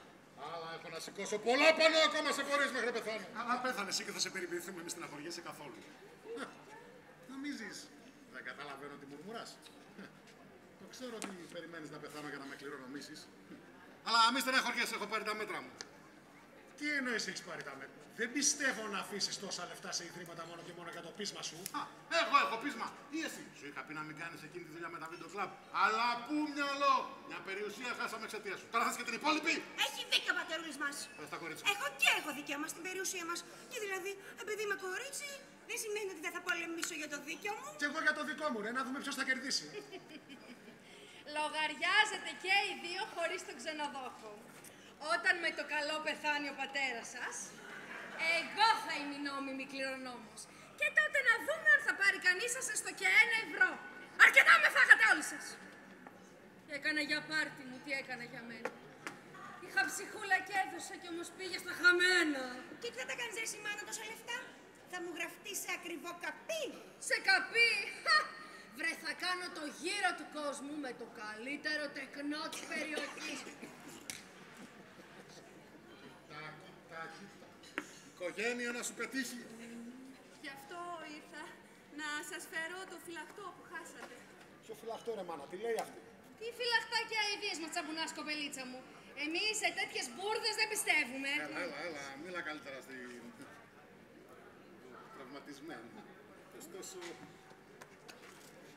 [SPEAKER 13] Αλλά έχω να σηκώσω πολλά πάνω ακόμα σε πορείες μέχρι να πεθάνω.
[SPEAKER 8] Αλλά πέθανε εσύ και θα σε περιποιηθούμε, μη στεναχωριέσαι καθόλου.
[SPEAKER 13] Νομίζεις, δεν καταλαβαίνω τι μουρμουράς. Το ξέρω ότι περιμένεις να πεθάνω για να με κληρονομήσεις. Αλλά μη στεναχωριέσαι, έχω πάρει τα μέτρα μου.
[SPEAKER 8] Τι εννοείς έχεις πάρει τα μέτρα? Δεν πιστεύω να αφήσεις τόσα λεφτά σε ιδρύματα μόνο και μόνο για το πείσμα σου.
[SPEAKER 13] Εγώ έχω πείσμα. Ή εσύ. Σου είχα πει να μην κάνεις εκείνη τη δουλειά με τα βίντεο κλαμπ. Αλλά πού μυαλό. Μια περιουσία χάσαμε εξαιτίας σου. Τώρα θες και την υπόλοιπη.
[SPEAKER 4] Έχει δίκιο ο πατερούλης μας.
[SPEAKER 13] Πες τα κορίτσια.
[SPEAKER 4] Έχω και εγώ δικαίωμα στην περιουσία μας. Και δηλαδή, επειδή είμαι κορίτσι, δεν σημαίνει ότι δεν θα πολεμήσω για το δίκιο μου.
[SPEAKER 8] Και εγώ για το δικό μου, ρε, να δούμε ποιος θα κερδίσει.
[SPEAKER 3] Λογαριάζετε και οι δύο χωρίς τον ξενοδόχο. Όταν με το καλό πεθάνει ο πατέρας σας, εγώ θα είμαι η νόμιμη κληρονόμος. Και τότε να δούμε αν θα πάρει κανείς σας έστω και €1. Αρκετά με φάγατε όλοι σας. Έκανα για πάρτι μου, τι έκανα για μένα. Είχα ψυχούλα και έδωσα και όμως πήγε στα χαμένα.
[SPEAKER 4] Και τι θα τα κάνεις εσύ μάνα τόσα λεφτά? Θα μου γραφτεί σε ακριβό καπί.
[SPEAKER 3] Σε καπί! Βρε, θα κάνω το γύρο του κόσμου με το καλύτερο τεκνό της περιοχής.
[SPEAKER 13] Κοίτα. Οικογένεια να σου πετύχει.
[SPEAKER 1] Γι' αυτό ήρθα. σας φέρω το φυλαχτό που χάσατε.
[SPEAKER 8] Ποιο φυλαχτό ρε μάνα, τι λέει αυτή?
[SPEAKER 3] Τι φυλαχτάκια αηδίες με τσαμπουνάς, κοπελίτσα μου. Εμείς σε τέτοιες μπουρδες δεν πιστεύουμε.
[SPEAKER 13] Έλα, μίλα καλύτερα στην τραυματισμένη. Ωστόσο,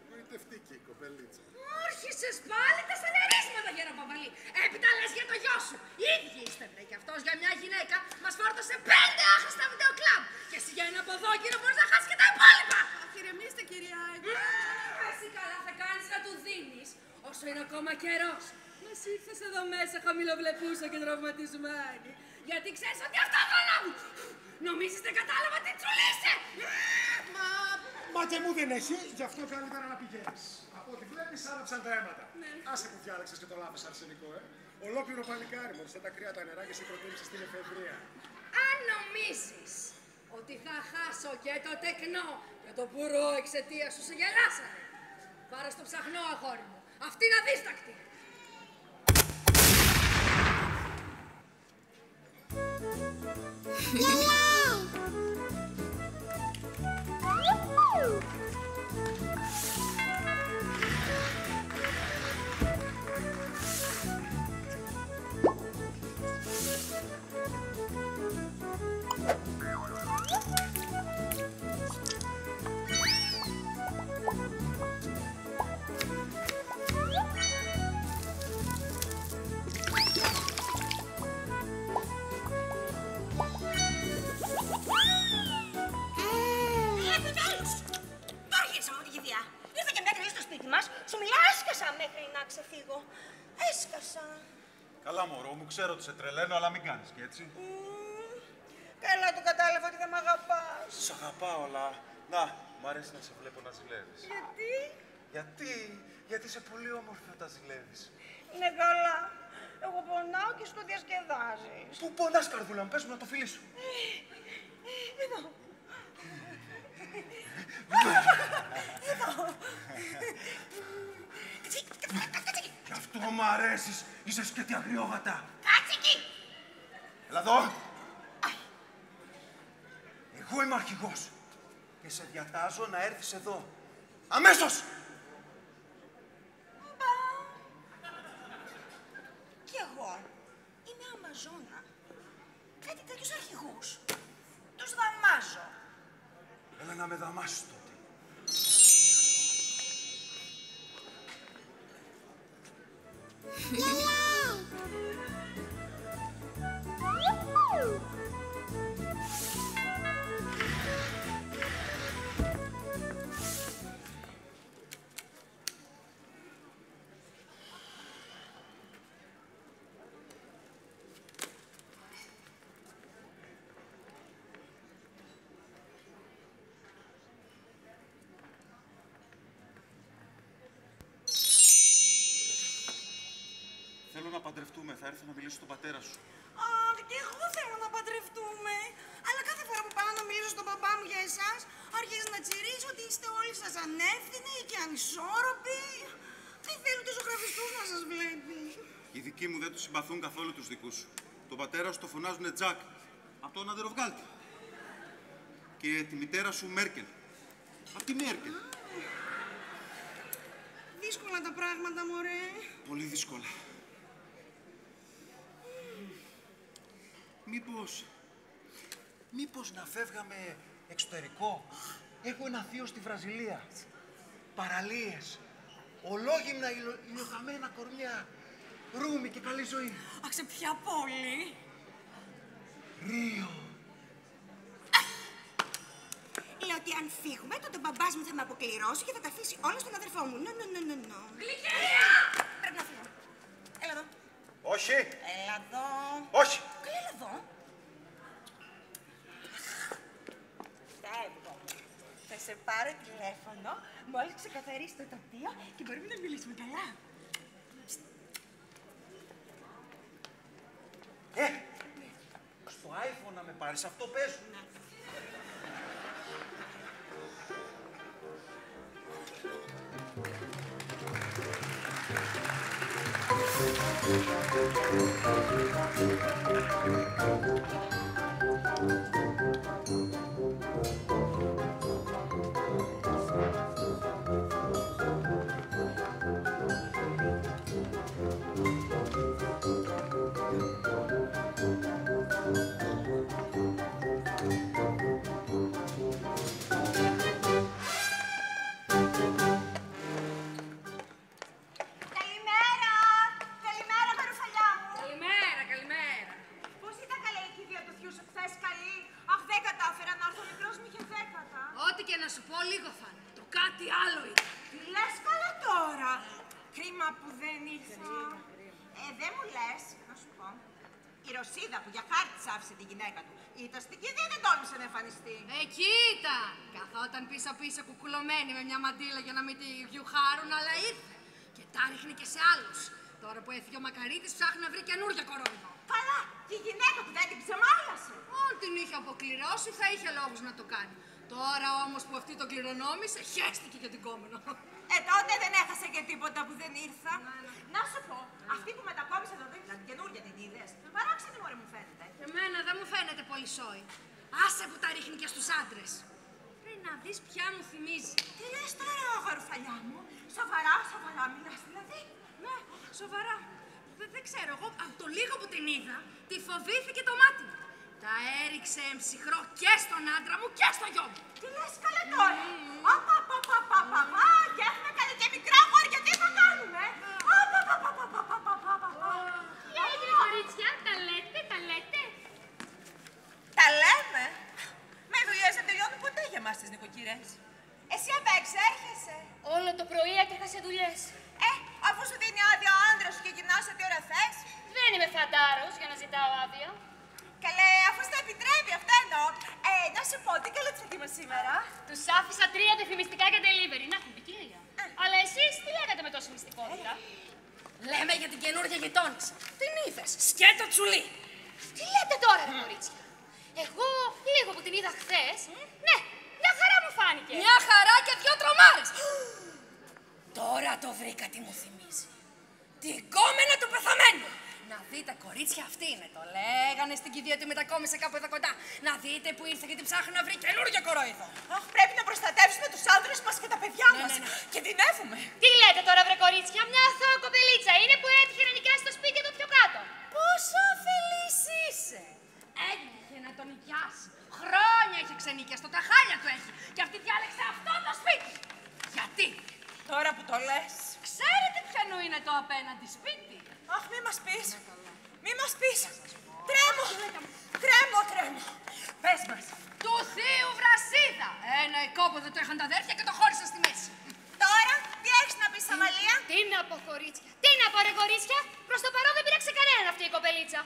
[SPEAKER 13] γοητευτική η κοπελίτσα.
[SPEAKER 3] Άρχισες πάλι τα σανερίσματα, Γεροπαπαλή. Έπειτα λες για το γιο σου. Οι ίδιοι είστε, βρε, κι αυτός για μια γυναίκα μας φόρτωσε 5 άχρηστα βιντεοκλαμπ. Και εσύ για ένα ποδόκινο μπορείς να χάσεις και τα υπόλοιπα.
[SPEAKER 1] Αχ, ηρεμήστε, κυρία.
[SPEAKER 3] Εσύ καλά θα κάνεις να του δίνεις, όσο είναι ακόμα καιρός. Μας ήρθες εδώ μέσα χαμηλοβλεπούσα και τραυματισμένη. Γιατί ξέρεις ότι αυτό θα λάβει. Νομίζεις δεν κατάλαβα τι τσουλήσε.
[SPEAKER 8] Μα και μου δεν έχει, γι' αυτό καλύτερα να πηγαίνεις. Από ό,τι βλέπεις άναψαν τα αίματα. Άσε που διάλεξες και το λάθος αρσενικό, Ολόκληρο πανικάρι μόλις τα κρύα τα νερά και σε προτίμησες στην εφεδρεία.
[SPEAKER 3] Αν νομίζεις ότι θα χάσω και το τεκνό και το πουρό εξαιτίας σου σε γελάσανε. Πάρε στο ψαχνό, αγόρι μου. Αυτή είναι αδίστακτη.
[SPEAKER 7] Καλά, μωρό μου, ξέρω ότι σε τρελαίνω, αλλά μην κάνεις και έτσι.
[SPEAKER 4] Καλά το κατάλαβα ότι δεν μ' αγαπάς.
[SPEAKER 7] Σ' αγαπάω, αλλά... Να, μ' αρέσει να σε βλέπω να ζηλεύεις.
[SPEAKER 4] Γιατί?
[SPEAKER 7] Γιατί είσαι πολύ όμορφη όταν ζηλεύεις.
[SPEAKER 4] Είναι καλά. Εγώ πονάω και σου το διασκεδάζεις.
[SPEAKER 7] Πού πονάς, καρδούλα μου, πες μου να το φιλήσω.
[SPEAKER 4] Εδώ.
[SPEAKER 7] Γι' αυτό μ' αρέσεις, είσαι σκέτη αγριόγατα.
[SPEAKER 4] Κάτσε εκεί.
[SPEAKER 7] Έλα εδώ. Εγώ είμαι αρχηγός και σε διατάζω να έρθεις εδώ. Αμέσως!
[SPEAKER 4] Κι εγώ είμαι Αμαζόνα. Κάτι τέτοιους αρχηγούς τους δαμάζω.
[SPEAKER 7] Έλα να με δαμάσεις τότε. Θέλω να παντρευτούμε. Θα έρθω να μιλήσω στον πατέρα σου.
[SPEAKER 4] Αχ, και εγώ θέλω να παντρευτούμε. Αλλά κάθε φορά που πάω να μιλήσω στον παπά μου για εσάς, αρχίζει να τσιρίζει ότι είστε όλοι σας ανεύθυνοι και ανισόρροποι. Δεν θέλει τους ζωγραφιστούς να σας βλέπει.
[SPEAKER 7] Οι δικοί μου δεν τους συμπαθούν καθόλου τους δικούς σου. Τον πατέρα σου το φωνάζουνε Τζακ, από τον Αντεροβγάλτη. Και τη μητέρα σου Μέρκελ, από τη Μέρκελ.
[SPEAKER 4] Δύσκολα τα πράγματα, μωρέ.
[SPEAKER 7] Πολύ δύσκολα. Μήπως να φεύγαμε εξωτερικό. Έχω ένα θείο στη Βραζιλία. Παραλίες. Ολόγυμνα ηλιοθαμμένα κορμιά. Ρούμι και καλή ζωή.
[SPEAKER 4] Αχ, σε ποια πόλη?
[SPEAKER 7] Ρίο.
[SPEAKER 4] Λέω ότι αν φύγουμε, τότε ο μπαμπάς μου θα με αποκληρώσει και θα τα αφήσει όλα στον αδερφό μου. No.
[SPEAKER 3] Γλυκερία!
[SPEAKER 4] Πρέπει να φύγω. Έλα εδώ.
[SPEAKER 7] Όχι.
[SPEAKER 4] Έλα εδώ.
[SPEAKER 7] Όχι.
[SPEAKER 4] Καλά, έλα εδώ. Φεύγω. Θα σε πάρω τηλέφωνο μόλις ξεκαθαρίσει το τοπίο και μπορούμε να μιλήσουμε καλά.
[SPEAKER 7] Στο iPhone να με πάρεις, αυτό πες.
[SPEAKER 4] Η Ρωσίδα που για χάρη της άφησε τη γυναίκα του. Ήταν στην κηδεία, δεν τόλμησε να εμφανιστεί.
[SPEAKER 3] Εκεί ήταν. Καθόταν πίσω-πίσω κουκουλωμένη με μια μαντήλα για να μην τη γιουχάρουν, αλλά ήρθε. Και τα ρίχνει και σε άλλους. Τώρα που έφυγε ο Μακαρίτης, ψάχνει να βρει καινούργια κορόιδο.
[SPEAKER 4] Καλά, και η γυναίκα του δεν την ξεμάλιασε.
[SPEAKER 3] Αν την είχε αποκληρώσει, θα είχε λόγους να το κάνει. Τώρα όμως που αυτή τον κληρονόμησε, χέστηκε για την κόμενο.
[SPEAKER 4] Τότε δεν έχασε και τίποτα που δεν ήρθα. Να σου πω, αυτή που μετακόμισε εδώ δίπλα, την καινούργια την είδες. Παράξενη μωρέ μου φαίνεται.
[SPEAKER 3] Εμένα δεν μου φαίνεται πολύ σόι. Άσε που τα ρίχνει και στους άντρες. Πρέπει να δεις ποια μου θυμίζει.
[SPEAKER 4] Τι λες τώρα, γαρουφαλιά μου. Σοβαρά μιλάς δηλαδή.
[SPEAKER 3] Ναι, σοβαρά. Δεν ξέρω, εγώ από το λίγο που την είδα, τη φοβήθηκε το μάτι μου. Τα έριξε εμψυχρό και στον άντρα μου και στο γιο μου.
[SPEAKER 4] Τι λες καλά τώρα. Και έχουμε κάνει και μικρά γόρια, τι θα κάνουμε.
[SPEAKER 2] Τι έγινε κορίτσια, τα λέτε.
[SPEAKER 4] Τα λέμε. Με δουλειές δεν τελειώνουν ποτέ για εμάς τις νοικοκυρές. Εσύ απ' έξω έρχεσαι.
[SPEAKER 2] Όλο το πρωί έτρεχα σε δουλειές.
[SPEAKER 4] Αφού σου δίνει άδεια ο άντρας σου και γυρνάς ό,τι ώρα θες.
[SPEAKER 2] Δεν είμαι φαντάρος για να ζητάω άδεια.
[SPEAKER 4] Καλέ, αφού στα επιτρέπει, αυτά εννοώ. Να σου πω, τι καλό τσακίμα σήμερα.
[SPEAKER 2] Τους άφησα 3 διαφημιστικά για delivery. Να έχουν ποικιλία. Αλλά εσείς τι λέγατε με τόση μυστικότητα.
[SPEAKER 3] Λέμε για την καινούργια γειτόνισσα. Την είδες, σκέτο τσουλί.
[SPEAKER 2] Τι λέτε τώρα, ρε κορίτσια. Εγώ λίγο που την είδα χθες, ναι, μια χαρά μου φάνηκε.
[SPEAKER 3] Μια χαρά και 2 τρομάρες. Τώρα το βρήκα τι μου θυμίζει. Την κόμενα του πεθαμένου. Να δείτε, κορίτσια, αυτή είναι. Το λέγανε στην κηδεία ότι μετακόμισε κάπου εδώ κοντά. Να δείτε που ήρθε και την ψάχνει να βρει καινούργιο κορόιδο.
[SPEAKER 4] Αχ, πρέπει να προστατεύσουμε τους άντρες μας και τα παιδιά μας.
[SPEAKER 3] Ναι.
[SPEAKER 4] Κινδυνεύουμε.
[SPEAKER 2] Τι λέτε τώρα, βρε κορίτσια, μια αθώα κοπελίτσα είναι που έτυχε να νοικιάσει το σπίτι εδώ πιο κάτω.
[SPEAKER 3] Πόσο αφελής είσαι. Έτυχε να τον νοικιάσει. Χρόνια είχε ξενίκια, στο τα χάλια του έχει. Και αυτή διάλεξε αυτό το σπίτι. Γιατί.
[SPEAKER 4] Τώρα που το λες.
[SPEAKER 3] Ξέρετε ποιανού είναι το απέναντι σπίτι.
[SPEAKER 4] Αχ, μη μας πεις. Μη μας πεις. Τρέμω. Πες μας.
[SPEAKER 3] Του θείου Βρασίδα. Ένα οικόπεδο το είχαν τα αδέρφια και το χώρισαν στη μέση.
[SPEAKER 4] Τώρα, τι έχεις να πεις, Αμαλία.
[SPEAKER 2] Τι να πω, κορίτσια. Τι να πω, ρε κορίτσια. Προς το παρόν δεν πήραξε κανέναν αυτή η κοπελίτσα.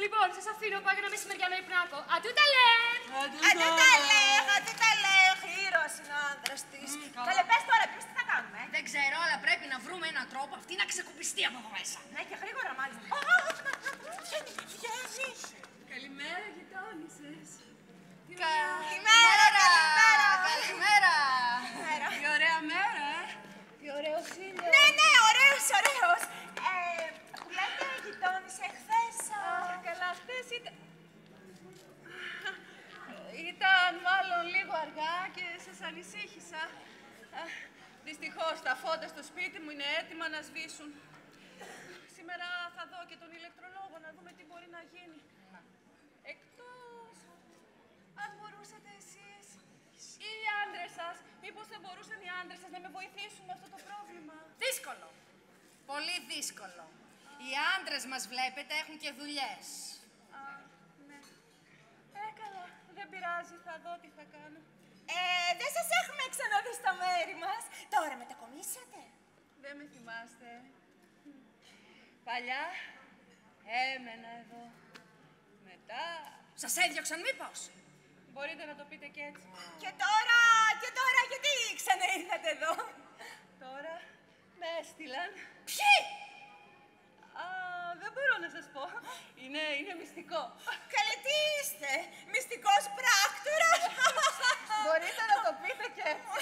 [SPEAKER 2] Λοιπόν, σας αφήνω, πάω για ένα μεσημεριανό υπνάκο. Αντού τα λέγ.
[SPEAKER 4] Αντού τα λέγ. Ήρωας είναι ο άντρας της. Καλέ, πες τώρα, εμείς τι θα κάνουμε.
[SPEAKER 3] Δεν ξέρω, αλλά πρέπει να βρούμε έναν τρόπο αυτή να ξεκουμπιστεί από εδώ μέσα.
[SPEAKER 4] Ναι, και γρήγορα μάλιστα.
[SPEAKER 3] Καλημέρα, γειτόνισσες.
[SPEAKER 4] Καλημέρα.
[SPEAKER 3] Τι ωραία μέρα,
[SPEAKER 1] Τι ωραίο ήλιο.
[SPEAKER 4] Ναι, ωραίος. Που λέτε γειτόνισσα χθες.
[SPEAKER 1] Καλά, χθες ήταν μάλλον λίγο αργά και σας ανησύχησα. Δυστυχώς τα φώτα στο σπίτι μου είναι έτοιμα να σβήσουν. Σήμερα θα δω και τον ηλεκτρολόγο να δούμε τι μπορεί να γίνει. Εκτός αν μπορούσατε εσείς ή οι άντρες σας, μήπως δεν μπορούσαν οι άντρες σας να με βοηθήσουν με αυτό το πρόβλημα.
[SPEAKER 3] Δύσκολο. Πολύ δύσκολο. Οι άντρες μας, βλέπετε, έχουν και δουλειές.
[SPEAKER 1] Ναι. Καλά, δεν πειράζει, θα δω τι θα κάνω.
[SPEAKER 4] Δεν σας έχουμε ξαναδεί στα μέρη μας. Τώρα μετακομίσατε.
[SPEAKER 1] Δεν με θυμάστε. Παλιά έμενα εδώ. Μετά...
[SPEAKER 3] Σας έδιωξαν μήπως.
[SPEAKER 1] Μπορείτε να το πείτε και έτσι.
[SPEAKER 4] Και τώρα γιατί ξαναήρθατε εδώ.
[SPEAKER 1] Τώρα με έστειλαν.
[SPEAKER 3] Ποιοι?
[SPEAKER 1] Δεν μπορώ να σας πω. Είναι μυστικό.
[SPEAKER 4] Καλέ, τι είστε, μυστικός πράκτορας.
[SPEAKER 1] Μπορείτε να το πείτε και έτσι.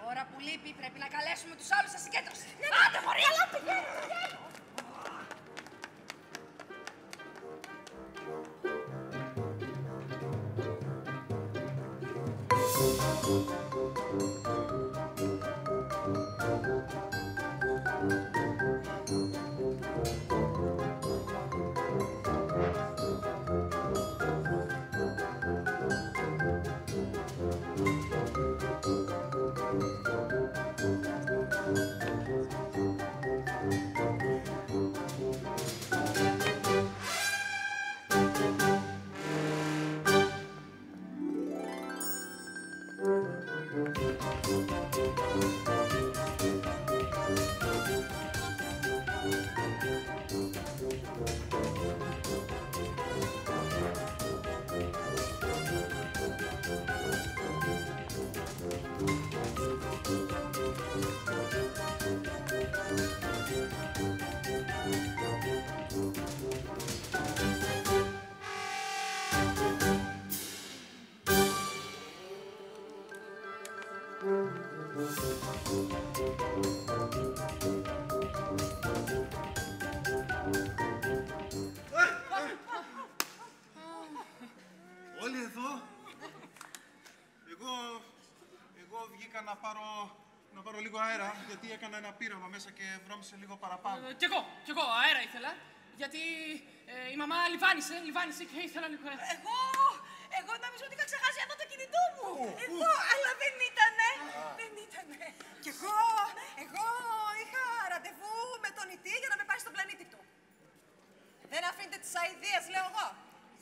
[SPEAKER 3] Τώρα που λείπει πρέπει να καλέσουμε τους άλλους σε συγκέντρωση. Άντε, μωρή!
[SPEAKER 4] Καλά, πηγαίνω.
[SPEAKER 7] Όλοι εδώ. Εγώ βγήκα να πάρω λίγο αέρα, γιατί έκανα ένα πείραμα μέσα και βρώμισε λίγο παραπάνω.
[SPEAKER 5] Κι εγώ αέρα ήθελα, γιατί η μαμά λιβάνισε και ήθελα λίγο αέρα.
[SPEAKER 4] Εγώ νόμιζα ότι είχα ξεχάσει εδώ το κινητό μου. Εδώ, αλλά δεν ήτανε. Δεν ήτανε. Κι εγώ είχα ραντεβού με τον Ιτή για να με πάει στον πλανήτη του. Δεν αφήνετε τις αηδίες, λέω εγώ.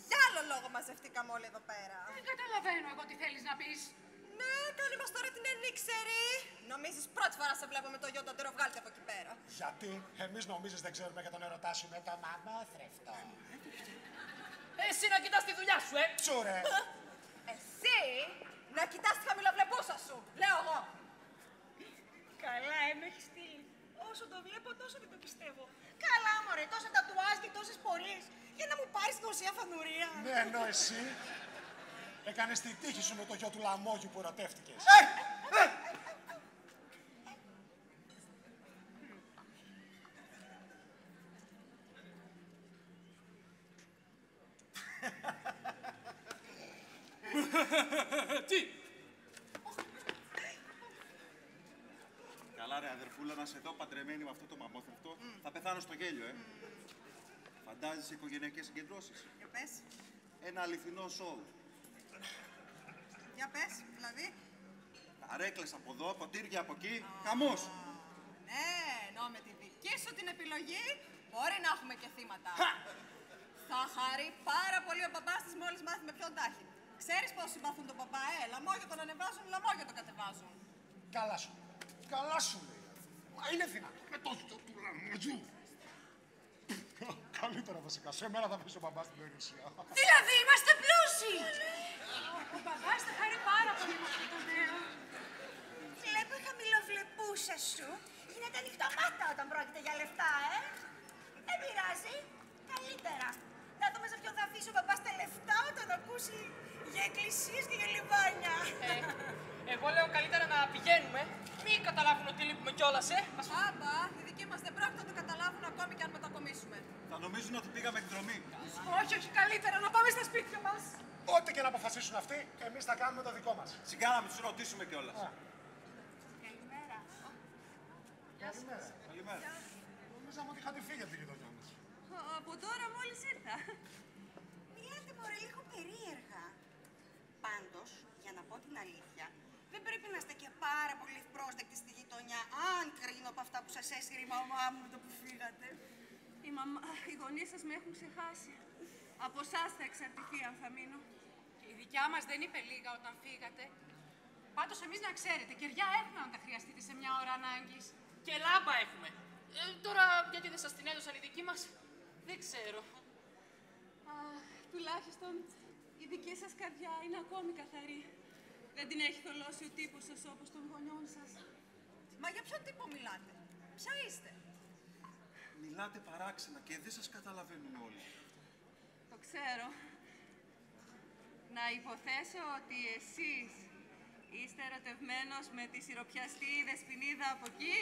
[SPEAKER 4] Για άλλο λόγο μαζευτήκαμε όλοι εδώ πέρα.
[SPEAKER 3] Δεν καταλαβαίνω εγώ τι θέλεις να πεις.
[SPEAKER 4] Ναι, κάνε μας τώρα την ενήξερη. Νομίζεις πρώτη φορά σε βλέπω με το γιο τον βγάλτε από εκεί πέρα.
[SPEAKER 8] Γιατί εμείς νομίζεις δεν ξέρουμε για τον ερωτά σου με το μαμόθρευτο.
[SPEAKER 5] Εσύ να κοιτάς τη δουλειά σου,
[SPEAKER 8] Τσούρε.
[SPEAKER 4] Εσύ να κοιτάς τη χαμηλοβλεπούσα σου, λέω εγώ. Καλά, με έχεις στείλει. Όσο το βλέπω, τόσο δεν το πιστεύω. Καλά, μωρέ, τόσα τατουάζ και τόσες πωλείς. Για να μου πάρεις την ουσία φανουρία.
[SPEAKER 8] Ναι, ενώ εσύ έκανες τη τύχη σου με το γιο του Λαμόγιου που ερωτεύτηκες.
[SPEAKER 5] Τι!
[SPEAKER 7] Καλά ρε αδερφούλα, να σε δω παντρεμένη με αυτό το μαμόθρευτο, θα πεθάνω στο γέλιο, Φαντάζεσαι οικογενειακές συγκεντρώσεις.
[SPEAKER 4] Για πες.
[SPEAKER 7] Ένα αληθινό σοου.
[SPEAKER 4] Για πες, δηλαδή.
[SPEAKER 7] Καρέκλες από εδώ, ποτήρια από εκεί, χαμός.
[SPEAKER 4] Ναι, ενώ με τη δική σου την επιλογή μπορεί να έχουμε και θύματα. Θα χαρεί πάρα πολύ ο μπαμπάς της μόλις μάθει με ποιον τάχει. Ξέρεις πώς συμπαθούν τον μπαμπά, λαμόγιο τον ανεβάζουν, λαμόγιο τον κατεβάζουν.
[SPEAKER 8] Καλά σου λέει. Μα είναι δυνατό με το γιο του Λαμόγιου. Καλύτερα βασικά, σε μένα θα βρεις ο μπαμπάς στην περιουσία.
[SPEAKER 3] Δηλαδή είμαστε πλούσιοι. Ο μπαμπάς θα χαρεί πάρα πολύ με αυτό το νέο.
[SPEAKER 4] Βλέπω η χαμηλοβλεπούσα σου. Γίνεται ανοιχτομάτα όταν πρόκειται για λεφτά, Δεν πειράζει. Καλύτερα. Να δούμε σε ποιον θα αφήσει ο μπαμπάς τα λεφτά όταν ακούσει για εκκλησίες και για λιβάνια.
[SPEAKER 5] Εγώ λέω καλύτερα να πηγαίνουμε. Μην καταλάβουν ότι λείπουμε κιόλας,
[SPEAKER 4] Άμπα, οι δικοί μας δεν πρόκειται να το καταλάβουν ακόμη και αν μετακομίσουμε.
[SPEAKER 7] Θα νομίζουν ότι πήγαμε εκδρομή.
[SPEAKER 4] Όχι, καλύτερα να πάμε στα σπίτια μας.
[SPEAKER 8] Ό,τι και να αποφασίσουν αυτοί, εμείς θα κάνουμε το δικό μας.
[SPEAKER 7] Σιγά να τους ρωτήσουμε κιόλας.
[SPEAKER 4] Καλημέρα.
[SPEAKER 7] Καλημέρα.
[SPEAKER 8] Νομίζαμε ότι είχατε φύγει από τη γειτονιά μας.
[SPEAKER 4] Από τώρα μόλις ήρθα. Μιλάτε μωρέ λίγο περίεργα. Πάντως, για να πω την αλήθεια, δεν πρέπει να είστε και πάρα πολύ ευπρόσδεκτοι στη γειτονιά, αν κρίνω από αυτά που σας έσυρε η μαμά μου με το που φύγατε. Οι γονείς σας με έχουν ξεχάσει. Από εσάς θα εξαρτηθεί αν θα μείνω.
[SPEAKER 3] Και η δικιά μας δεν είπε λίγα όταν φύγατε. Πάντως εμείς να ξέρετε, κεριά έχουμε αν τα χρειαστείτε σε μια ώρα ανάγκης.
[SPEAKER 5] Και λάμπα έχουμε. Τώρα γιατί δεν σας την έδωσαν οι δικοί μας, δεν ξέρω.
[SPEAKER 4] Τουλάχιστον η δική σας καρδιά είναι ακόμη καθαρή. Δεν την έχει θολώσει ο τύπος σας όπως των γονιών σας. Μα για ποιον τύπο μιλάτε? Ποια είστε?
[SPEAKER 7] Μιλάτε παράξενα και δεν σας καταλαβαίνουν όλοι.
[SPEAKER 4] Το ξέρω. Να υποθέσω ότι εσείς είστε ερωτευμένος με τη σιροπιαστή δεσποινίδα από εκεί.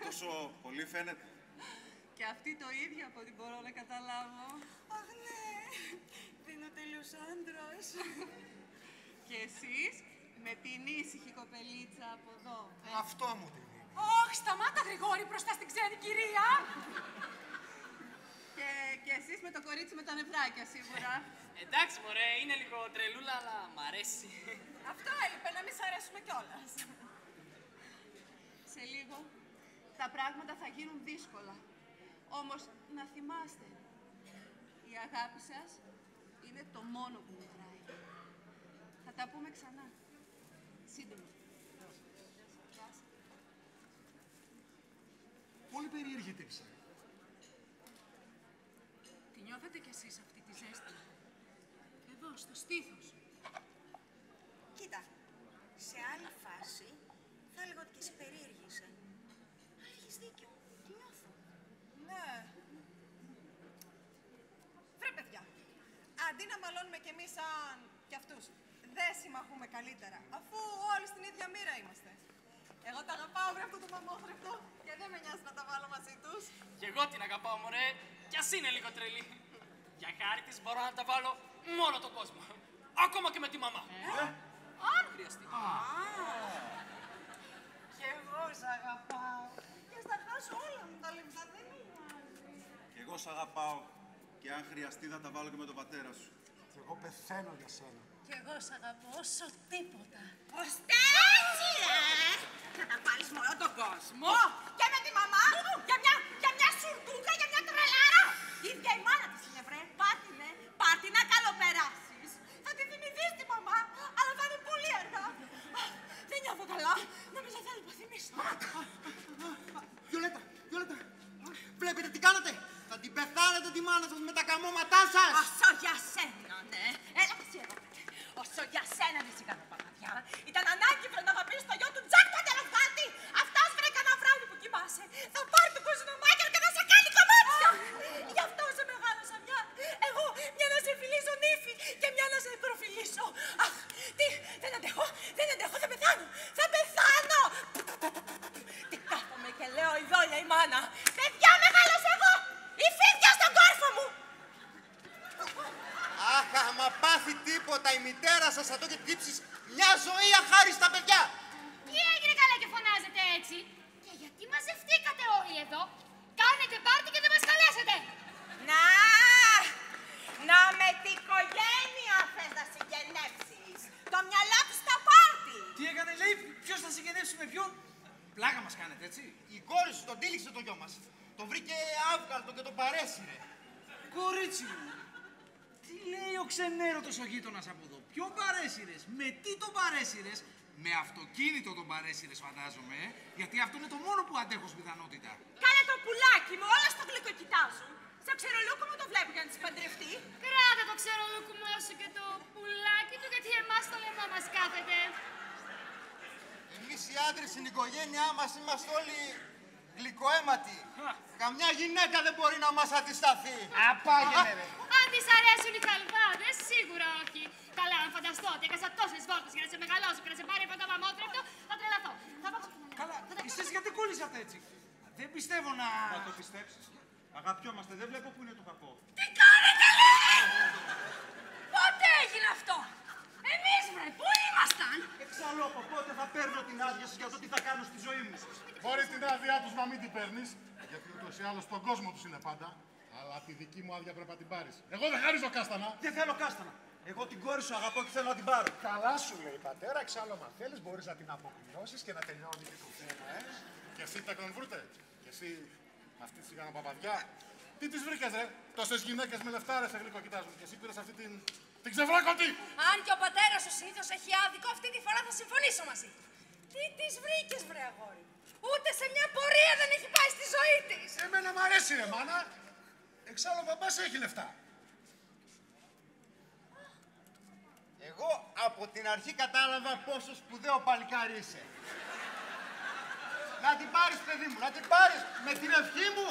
[SPEAKER 7] Τόσο πολύ φαίνεται.
[SPEAKER 4] Και αυτή το ίδιο από ό,τι μπορώ να καταλάβω. Αχ ναι, δεν είναι ο τέλειος άντρας. Και εσείς με την ήσυχη κοπελίτσα από εδώ.
[SPEAKER 8] Αυτό μου τη δίνει.
[SPEAKER 3] Όχι, σταμάτα Γρηγόρη μπροστά στην ξένη κυρία.
[SPEAKER 4] Και εσείς με το κορίτσι με τα νευράκια σίγουρα.
[SPEAKER 5] Εντάξει μωρέ, είναι λίγο τρελούλα, αλλά μ' αρέσει.
[SPEAKER 4] Αυτό έλειπε, να μην σ' αρέσουμε κιόλας. Σε λίγο τα πράγματα θα γίνουν δύσκολα. Όμως να θυμάστε, η αγάπη σας είναι το μόνο που μετράει. Θα τα πούμε ξανά.
[SPEAKER 3] Σύντομα.
[SPEAKER 8] Πολύ περίεργη τύψη.
[SPEAKER 3] Τη νιώθετε κι εσείς αυτή τη ζέστη? Εδώ, στο στήθος.
[SPEAKER 4] Κοίτα, σε άλλη φάση θα έλεγα ότι και εσύ περίεργησε. Αλλά έχεις δίκιο. Τη νιώθω. Ναι. Βρε παιδιά, αντί να μαλώνουμε κι εμείς σαν κι αυτούς, δεν συμμαχούμε καλύτερα, αφού όλοι στην ίδια μοίρα είμαστε. Εγώ τα αγαπάω, βρε, αυτό το μαμόθρευτο, και δεν με νοιάζει να τα βάλω μαζί τους.
[SPEAKER 5] Κι εγώ την αγαπάω, μωρέ, κι ας είναι λίγο τρελή. Για χάρη της μπορώ να τα βάλω μόνο τον κόσμο. Ακόμα και με τη μαμά. Αν χρειαστεί.
[SPEAKER 4] Κι εγώ σ' αγαπάω. Και στα χάσω όλα μου τα λεπτά, δεν είναι.
[SPEAKER 14] Κι εγώ σ' αγαπάω. Και αν χρειαστεί θα τα βάλω και με τον πατέρα σου.
[SPEAKER 8] Κι εγώ πεθαίνω για σένα.
[SPEAKER 3] Κι εγώ σ' αγαπώ όσο τίποτα.
[SPEAKER 4] Ώστε έτσι, θα τα βάλεις με όλο τον κόσμο. Και με τη μαμά, για μια σουρτούκα, για μια τρελάρα. Η ίδια η μάνα της είναι, βρε. Πάρτι να καλοπεράσεις. Θα τη θυμηθείς τη μαμά, αλλά θα είναι πολύ αργά. Δεν νιώθω καλά. Νομίζω θα υποθυμίσω.
[SPEAKER 9] Βιολέτα, βλέπετε τι κάνατε. Θα την πεθάνετε τη μάνα σας με τα καμώματά σας.
[SPEAKER 4] Όσο για σένα, ναι. Έλα εσύ εδώ. Όσο για σένα δεν σιγά τα παπαδιά. Ήταν ανάγκη βρε να αγαπήσεις το γιο του Τζακ το τελεφάτη. Αυτός βρε κανένα βράδυ που κοιμάσαι. Θα πάρει το κουζινομάκια και θα σε κάνει κομμάτια. Γι' αυτό σε μεγάλωσα μια. Εγώ μια να σε φιλήσω νύφη και μια να σε προφιλήσω. Αχ, τι, δεν αντέχω, θα πεθάνω. Θα πεθάνω. Τι κάθομαι και λέω η δόλια η μάνα. Παιδιά μεγάλωσα εγώ. Η φίδια στον κόρφο μου.
[SPEAKER 9] Αχ, άμα πάθει τίποτα η μητέρα σας θα το και τύψεις μια ζωή αχάριστα παιδιά.
[SPEAKER 2] Τι έγινε καλά και φωνάζετε έτσι? Και γιατί μαζευτήκατε όλοι εδώ? Κάνετε πάρτι και δεν μας καλέσατε.
[SPEAKER 4] Να με την οικογένεια θες να συγγενεύσεις. Το μυαλό του στα πάρτι.
[SPEAKER 6] Τι έκανε, λέει, ποιος θα συγγενεύσει με ποιον? Πλάκα μας κάνετε, έτσι.
[SPEAKER 9] Η κόρη σου τον τύλιξε το γιο μας. Τον βρήκε άβγαλτο και τον παρέσυρε.
[SPEAKER 6] Κορίτσι μου, τι λέει ο ξενέρωτος ο γείτονας από εδώ? Ποιον παρέσυρες, με τι τον παρέσυρες? Με αυτοκίνητο τον παρέσυρες φαντάζομαι, γιατί αυτό είναι το μόνο που αντέχω ως πιθανότητα.
[SPEAKER 4] Κάνε το πουλάκι μου, όλα στο γλυκό κοιτάζουν. Στο ξερολούκο μου το βλέπω για να της παντρευτεί.
[SPEAKER 2] Κράτα το ξερολούκουμο σου και το πουλάκι του, γιατί εμάς το λαιμό μας κάθεται.
[SPEAKER 9] Εμείς οι άντρες στην οικογένειά μας είμαστε όλοι γλυκοαίματοι. Καμιά γυναίκα δεν μπορεί να μας αντισταθεί.
[SPEAKER 6] Απάγαινε ρε.
[SPEAKER 2] Αν της αρέσουν οι καλβάδες, σίγουρα όχι. Καλά, αν φανταστώ ότι έκανα τόσες βόλτες για να σε μεγαλώσω και να σε πάρει αυτό το μαμότρεπτο, θα τρελαθώ.
[SPEAKER 6] Καλά, εσείς γιατί κόλλησατε έτσι? Δεν πιστεύω να...
[SPEAKER 14] Θα το πιστέψεις. Αγαπιόμαστε, δεν βλέπω που είναι το κακό.
[SPEAKER 3] Τι κάνετε, λέει! Πότε έγινε αυτό? Εμείς, βρε, πού ήμασταν?
[SPEAKER 14] Εξάλλου από πότε θα παίρνω την άδεια σας για το τι θα κάνω στη ζωή μου.
[SPEAKER 13] Μπορεί την άδειά τους να μην την παίρνεις, γιατί ούτως ή άλλως στον κόσμο τους είναι πάντα. Αλλά τη δική μου άδεια πρέπει να την πάρεις. Εγώ δεν χαρίζω κάστανα.
[SPEAKER 14] Δεν θέλω κάστανα. Εγώ την κόρη σου αγαπώ και θέλω να την πάρω.
[SPEAKER 8] Καλά σου λέει πατέρα, εξάλλου αν θέλεις μπορείς να την αποκλειώσεις και να τελειώνει και το θέμα,
[SPEAKER 13] Και εσύ τα βρούτε. Και εσύ αυτή τη σιγανοπαπαδιά. Τι τις βρήκες ρε. Τόσες γυναίκες με λεφτά ρε σε γλυκό κοιτάζουν. Και εσύ πήρες αυτή την ξεβράκωτη.
[SPEAKER 3] Αν και ο πατέρας σου συνήθως έχει άδικο, αυτή τη φορά θα συμφωνήσω μαζί. Τι τις βρήκες, βρε αγόρι? Ούτε σε μια πορεία δεν έχει πάει στη ζωή της.
[SPEAKER 8] Εμένα μ' αρέσει ρε μάνα. Εξάλλου ο μπαμπάς έχει λεφτά.
[SPEAKER 9] Εγώ από την αρχή κατάλαβα πόσο σπουδαίο παλικάρι είσαι. Να την πάρεις παιδί μου, να την πάρεις με την ευχή μου.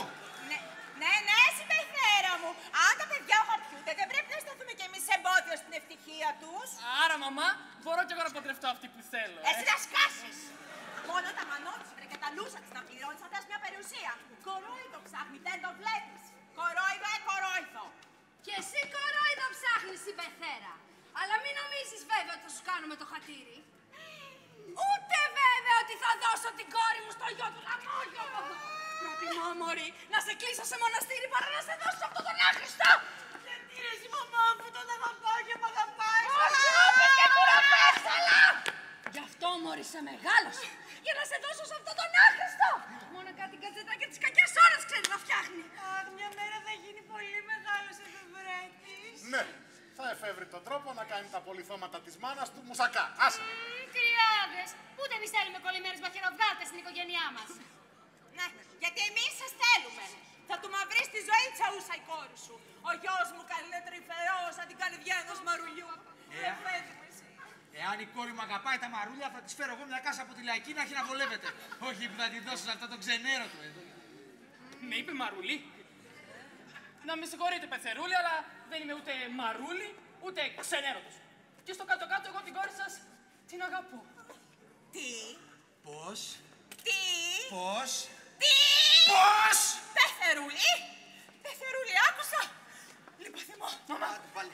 [SPEAKER 4] Ναι, συμπεθέρα μου. Αν τα παιδιά αγαπιούνται, δεν πρέπει να σταθούμε κι εμείς εμπόδιο στην ευτυχία τους.
[SPEAKER 5] Άρα, μαμά, μπορώ κι εγώ να παντρευτώ αυτή που θέλω.
[SPEAKER 4] Εσύ να σκάσεις. Μόνο τα μανώτης βρε και τα λούσα της να πληρώνεις, θα θες μια περιουσία. Κορόιδο ψάχνει, δεν το βλέπεις. Κορόιδο.
[SPEAKER 3] Και εσύ κορόιδο ψάχνεις, συμπεθέρα. Αλλά μην νομίζεις βέβαια ότι θα σου κάνουμε το χατήρι. Ούτε βέβαια ότι θα δώσω την κόρη μου στο γιο του λαμόγιο. Προτιμώ, μωρή, να σε κλείσω σε μοναστήρι παρά να σε δώσω αυτό τον άχρηστο.
[SPEAKER 4] Γιατί ρε η μαμά μου τον αγαπάω και μ' αγαπάει.
[SPEAKER 3] Όχι, όπες και κουραπές, αλλά! Γι' αυτό, μωρή, σε μεγάλωσα. Για να σε δώσω σε αυτό τον άχρηστο. Μόνο κάτι κατζετάκια τις κακές ώρες ξέρει να φτιάχνει.
[SPEAKER 4] Αχ, μια μέρα θα γίνει πολύ μεγάλος ο βρέτης.
[SPEAKER 13] Ναι, θα εφεύρει τον τρόπο να κάνει τα πολυθώματα της μάνας του μουσακά. Άσε!
[SPEAKER 2] Κρυάδες! Ούτε εμείς θέλουμε κολλημένους μαχαιροβγάτες στην οικογένειά μας.
[SPEAKER 4] Ναι, γιατί εμείς σας θέλουμε. Θα του μαυρίσει τη ζωή τσαούσα η κόρη σου. Ο γιος μου καλέ τρυφερός σαν την καρδιά ενός μαρουλιού.
[SPEAKER 6] Εάν η κόρη μου αγαπάει τα μαρούλια, θα της φέρω εγώ μια κάσα από τη Λαϊκή να έχει να βολεύεται. Όχι που θα τη δώσω σε αυτό το ξενέρο του εδώ.
[SPEAKER 5] Με είπε μαρούλι. Να με συγχωρείτε, πεθερούλη, αλλά δεν είμαι ούτε μαρούλι, ούτε ξενέρωτος. Και στο κάτω-κάτω, εγώ την κόρη σας την αγαπώ.
[SPEAKER 4] Τι?
[SPEAKER 6] Πώς?
[SPEAKER 4] Τι?
[SPEAKER 6] Πώς?
[SPEAKER 4] Τι?
[SPEAKER 6] Πώς?
[SPEAKER 4] Πεθερούλη! Πεθερούλη, άκουσα! Λιποθυμώ.
[SPEAKER 9] Μαμά, πάλι.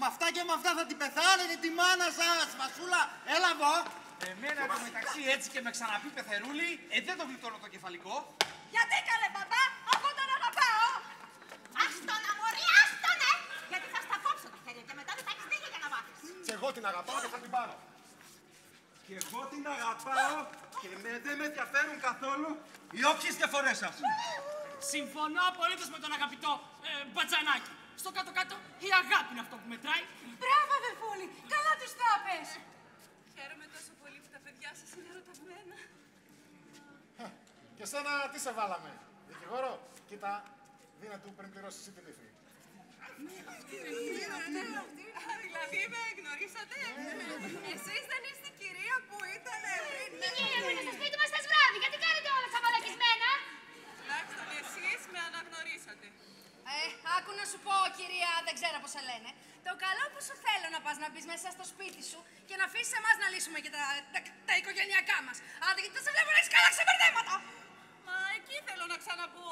[SPEAKER 9] Με αυτά και με αυτά θα την πεθάνετε τη μάνα σας, Βασούλα. Έλα εδώ.
[SPEAKER 6] Εμένα το μεταξύ έτσι και με ξαναπεί πεθερούλη, δεν το γλιτώνω το κεφαλικό.
[SPEAKER 4] Γιατί καλέ μπαμπά, αφού τον αγαπάω. Άστονα μωρή, άστονε! Γιατί θα στα κόψω τα χέρια και μετά δεν θα έχεις δίκιο για να μάθεις.
[SPEAKER 13] Και εγώ την αγαπάω και θα την πάρω.
[SPEAKER 7] Και εγώ την αγαπάω και δεν με ενδιαφέρουν καθόλου οι όποιες διαφορές σας.
[SPEAKER 5] Συμφωνώ απολύτως με τον αγαπητό Μπατζανάκη. Στο κάτω-κάτω η αγάπη είναι αυτό που μετράει.
[SPEAKER 3] Μπράβο, αδερφούλη! Καλά τους τα πες!
[SPEAKER 1] Χαίρομαι τόσο πολύ που τα παιδιά σας είναι ερωτευμένα.
[SPEAKER 13] Και σένα τι σε βάλαμε, δικηγόρο? Κοίτα, δίνε του πριν πληρώσεις εσύ την ύφη.
[SPEAKER 1] Δηλαδή με γνωρίσατε. Εσείς δεν είστε η κυρία που ήταν πριν.
[SPEAKER 2] Η κυρία που είναι στο σπίτι μας χθες βράδυ, γιατί κάνετε όλα ξαμαλακισμένα.
[SPEAKER 1] Τουλάχιστον εσείς με αναγνωρίσατε.
[SPEAKER 3] Άκου να σου πω, κυρία, δεν ξέρω πώς σε λένε. Το καλό που σου θέλω να πας να μπεις μέσα στο σπίτι σου και να αφήσεις εμάς να λύσουμε και τα οικογενειακά μας. Άντε, γιατί δεν σε βλέπω να έχεις καλά ξεμπερδέματα.
[SPEAKER 1] Μα εκεί θέλω να ξαναπώ.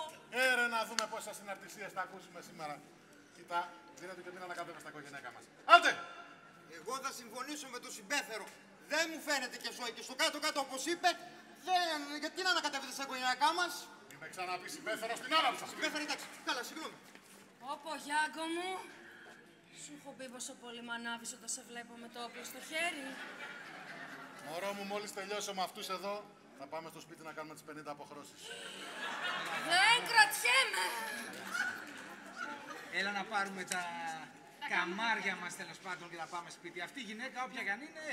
[SPEAKER 13] Ρε, να δούμε πόσες συναρτησίες θα ακούσουμε σήμερα. Κοίτα, δίνε του και μην ανακατεύεις τα οικογενειακά μας. Άντε!
[SPEAKER 9] Εγώ θα συμφωνήσω με τον συμπέθερο. Δεν μου φαίνεται και ζωή. Και στο κάτω-κάτω, όπως είπε, δεν... γιατί να ανακατεύετε στα οικογενειακά μας.
[SPEAKER 13] Μην με ξαναπείς συμπέθερο στην ώρα μου σας.
[SPEAKER 9] Συμπέθερο, εντάξει. Καλά, συγγνώμη.
[SPEAKER 3] Όπο, Γιάγκο μου. Σου έχω πει πόσο πολύ μ' ανάβεις όταν σε βλέπω με το όπλο στο χέρι.
[SPEAKER 13] Μωρό μου, μόλις τελειώσω με αυτούς εδώ, θα πάμε στο σπίτι να κάνουμε τις 50 αποχρώσεις.
[SPEAKER 3] Δεν κρατιέμαι.
[SPEAKER 6] Έλα να πάρουμε τα καμάρια μας τέλος πάντων και να πάμε σπίτι. Αυτή η γυναίκα, όποια κι αν είναι,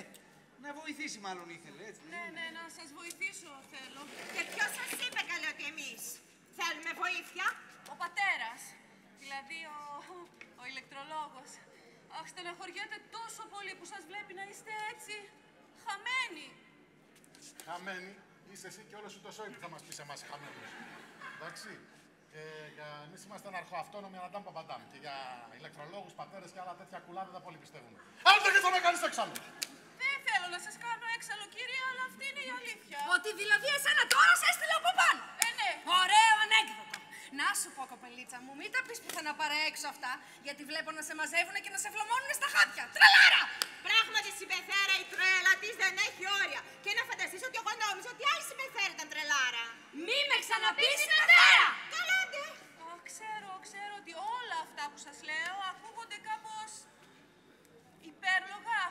[SPEAKER 6] να βοηθήσει μάλλον ήθελε, έτσι.
[SPEAKER 1] Ναι, να σας βοηθήσω θέλω.
[SPEAKER 4] Και ποιος σας είπε καλέ ότι εμείς θέλουμε βοήθεια?
[SPEAKER 1] Ο πατέρας. Δηλαδή ο ηλεκτρολόγος. Αχ, στεναχωριέται τόσο πολύ που σας βλέπει να είστε έτσι χαμένοι.
[SPEAKER 13] Χαμένοι, είσαι εσύ και όλο σου το σόι θα μας πεις εμάς χαμένους. Εντάξει. Και εμείς είμαστε αναρχοαυτόνομοι αναντάμ παπαντάμ. Και για ηλεκτρολόγους, πατέρες και άλλα τέτοια κουλά δεν τα πολύ πιστεύουμε. Άντε και θα με κάνεις έξαλλο!
[SPEAKER 1] Δεν θέλω να σας κάνω έξαλλο, κυρία, αλλά αυτή είναι η αλήθεια.
[SPEAKER 3] Ότι δηλαδή εσένα τώρα σε έστειλε από πάνω.
[SPEAKER 1] Ναι.
[SPEAKER 3] Ωραίο ανέκδοτο. Να σου πω, κοπελίτσα μου, μην τα πεις πουθενά παρά έξω αυτά, γιατί βλέπω να σε μαζεύουν και να σε φλωμώνουν στα χάπια. Τρελάρα!
[SPEAKER 4] Πράγματι, συμπεθέρα η τρέλα της δεν έχει όρια. Και να φανταστείς ότι εγώ νόμιζα ότι άλλη συμπεθέρα ήταν τρελάρα.
[SPEAKER 3] Μη με ξαναπείς συμπεθέρα!
[SPEAKER 4] Καλάτε!
[SPEAKER 1] Ξέρω ότι όλα αυτά που σας λέω ακούγονται κάπως υπέρλογα.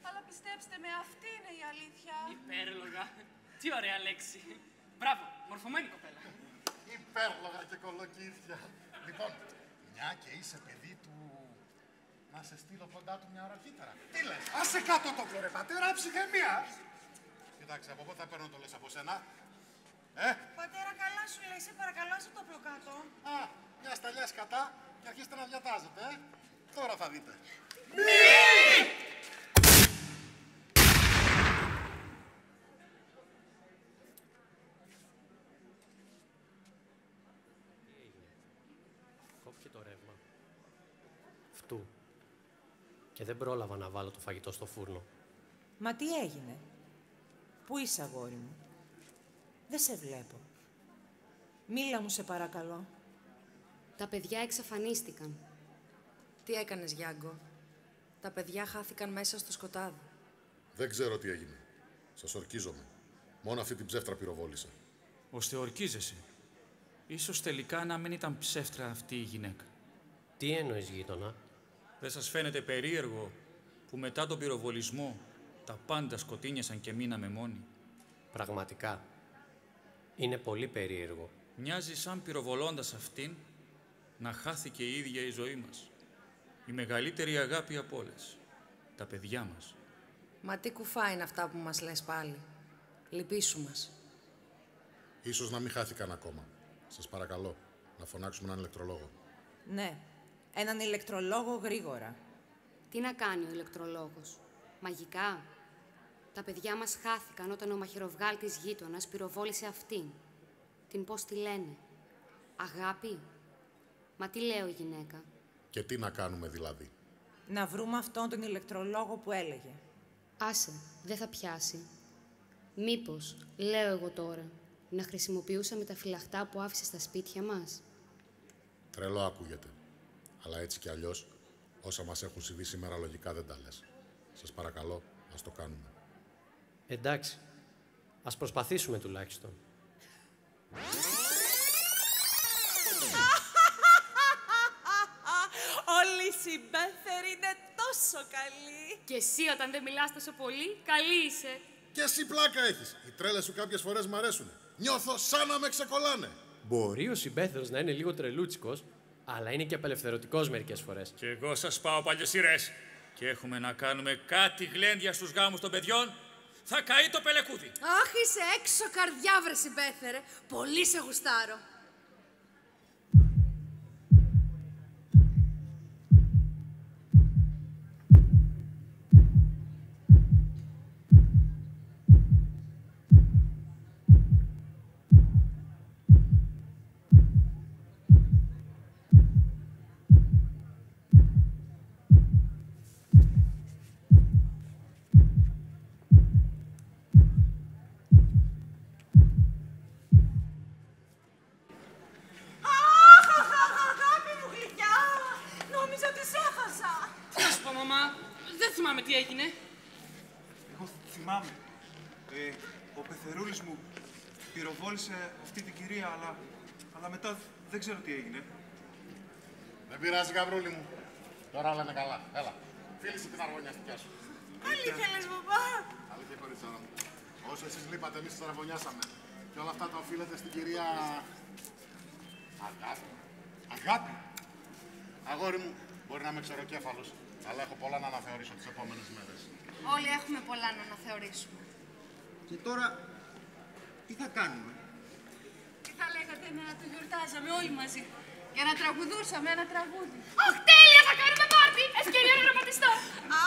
[SPEAKER 1] Αλλά πιστέψτε με, αυτή είναι η αλήθεια.
[SPEAKER 5] Υπέρλογα. Τι ωραία λέξη. Μπράβο, μορφωμένη κοπέλα.
[SPEAKER 13] Υπέρλογα και κολοκύθια. Λοιπόν, μια και είσαι παιδί του, να σε στείλω κοντά του μια ώρα αρχίτερα. Τι λες?
[SPEAKER 8] Άσε κάτω το πλωρέ, πατέρα, ψυχραιμία.
[SPEAKER 13] Κοιτάξτε, από πότε θα παίρνω το λες από σένα?
[SPEAKER 4] Πατέρα, καλά σου λέει, σε παρακαλώ, άσε το όπλο κάτω.
[SPEAKER 13] Α, μια σταλιά σκατά και αρχίστε να διατάζετε, Τώρα θα δείτε.
[SPEAKER 15] Κόπηκε το ρεύμα. Φτού. Και δεν πρόλαβα να βάλω το φαγητό στο φούρνο.
[SPEAKER 16] Μα τι έγινε? Πού είσαι, αγόρι μου? Δεν σε βλέπω. Μίλα μου, σε παρακαλώ.
[SPEAKER 17] Τα παιδιά εξαφανίστηκαν.
[SPEAKER 3] Τι έκανες, Γιάγκο? Τα παιδιά χάθηκαν μέσα στο σκοτάδι.
[SPEAKER 13] Δεν ξέρω τι έγινε. Σας ορκίζομαι. Μόνο αυτή την ψεύτρα πυροβόλησα.
[SPEAKER 18] Ώστε ορκίζεσαι. Ίσως τελικά να μην ήταν ψεύτρα αυτή η γυναίκα.
[SPEAKER 15] Τι εννοείς, γείτονα?
[SPEAKER 18] Δεν σας φαίνεται περίεργο που μετά τον πυροβολισμό τα πάντα σκοτίνιασαν και μείναμε μόνοι?
[SPEAKER 15] Πραγματικά. Είναι πολύ περίεργο.
[SPEAKER 18] Μοιάζει σαν πυροβολώντας αυτήν να χάθηκε η ίδια η ζωή μας. Η μεγαλύτερη αγάπη από όλες. Τα παιδιά μας.
[SPEAKER 3] Μα τι κουφά είναι αυτά που μας λες πάλι. Λυπήσου μας.
[SPEAKER 13] Ίσως να μην χάθηκαν ακόμα. Σας παρακαλώ, να φωνάξουμε έναν ηλεκτρολόγο.
[SPEAKER 16] Ναι, έναν ηλεκτρολόγο γρήγορα.
[SPEAKER 17] Τι να κάνει ο ηλεκτρολόγος? Μαγικά? Τα παιδιά μας χάθηκαν όταν ο μαχαιροβγάλτης γείτονας πυροβόλησε αυτήν. Την πώς τη λένε? Αγάπη? Μα τι λέω η γυναίκα?
[SPEAKER 13] Και τι να κάνουμε δηλαδή?
[SPEAKER 16] Να βρούμε αυτόν τον ηλεκτρολόγο που έλεγε.
[SPEAKER 17] Άσε, δεν θα πιάσει. Μήπως, λέω εγώ τώρα, να χρησιμοποιούσαμε τα φυλαχτά που άφησε στα σπίτια μας?
[SPEAKER 13] Τρελό ακούγεται. Αλλά έτσι κι αλλιώς, όσα μας έχουν συμβεί σήμερα λογικά δεν τα λες. Σας παρακαλώ, ας το κάνουμε.
[SPEAKER 15] Εντάξει. Ας προσπαθήσουμε τουλάχιστον.
[SPEAKER 4] Όλη η συμπέθερη είναι τόσο καλή.
[SPEAKER 2] Και εσύ όταν δεν μιλάς τόσο πολύ, καλή είσαι.
[SPEAKER 13] Και εσύ πλάκα έχεις. Οι τρέλες σου κάποιες φορές μ' αρέσουν. Νιώθω σαν να με ξεκολλάνε.
[SPEAKER 15] Μπορεί ο συμπέθερος να είναι λίγο τρελούτσικος, αλλά είναι και απελευθερωτικός μερικές φορές.
[SPEAKER 18] Και εγώ σας πάω παλιοσυρές. Και έχουμε να κάνουμε κάτι γλέντια στους γάμους των παιδιών. Θα καεί το πελεκούδι.
[SPEAKER 3] Αχ, είσαι έξω καρδιά, βρε συμπέθερε. Πολύ σε γουστάρω.
[SPEAKER 5] Τι έγινε?
[SPEAKER 14] Εγώ θυμάμαι. Ο πεθερούλης μου πυροβόλησε αυτή την κυρία, αλλά μετά δεν ξέρω τι έγινε.
[SPEAKER 13] Δεν πειράζει, Γαβρούλη μου. Τώρα όλα είναι καλά. Έλα. Φίλησε την αραβωνιαστικιά σου.
[SPEAKER 4] Αλήθεια λες, μπαμπά?
[SPEAKER 13] Αλήθεια, κοριτσάρα μου. Όσο εσείς λείπατε, εμείς σας αραβωνιάσαμε. Και όλα αυτά τα οφείλετε στην κυρία... Αγάπη. Αγάπη. Αγόρι μου, μπορεί να είμαι ξεροκέφαλος, αλλά έχω πολλά να αναθεωρήσω τις επόμενες μέρες.
[SPEAKER 3] Όλοι έχουμε πολλά να αναθεωρήσουμε.
[SPEAKER 14] Και τώρα, τι θα κάνουμε?
[SPEAKER 2] Τι θα λέγατε να το γιορτάζαμε όλοι μαζί?
[SPEAKER 3] Για να τραγουδούσαμε ένα τραγούδι.
[SPEAKER 2] Αχ, τέλεια! Θα κάνουμε πάρτι! Ευκαιρία να ρωματιστώ!
[SPEAKER 4] Α,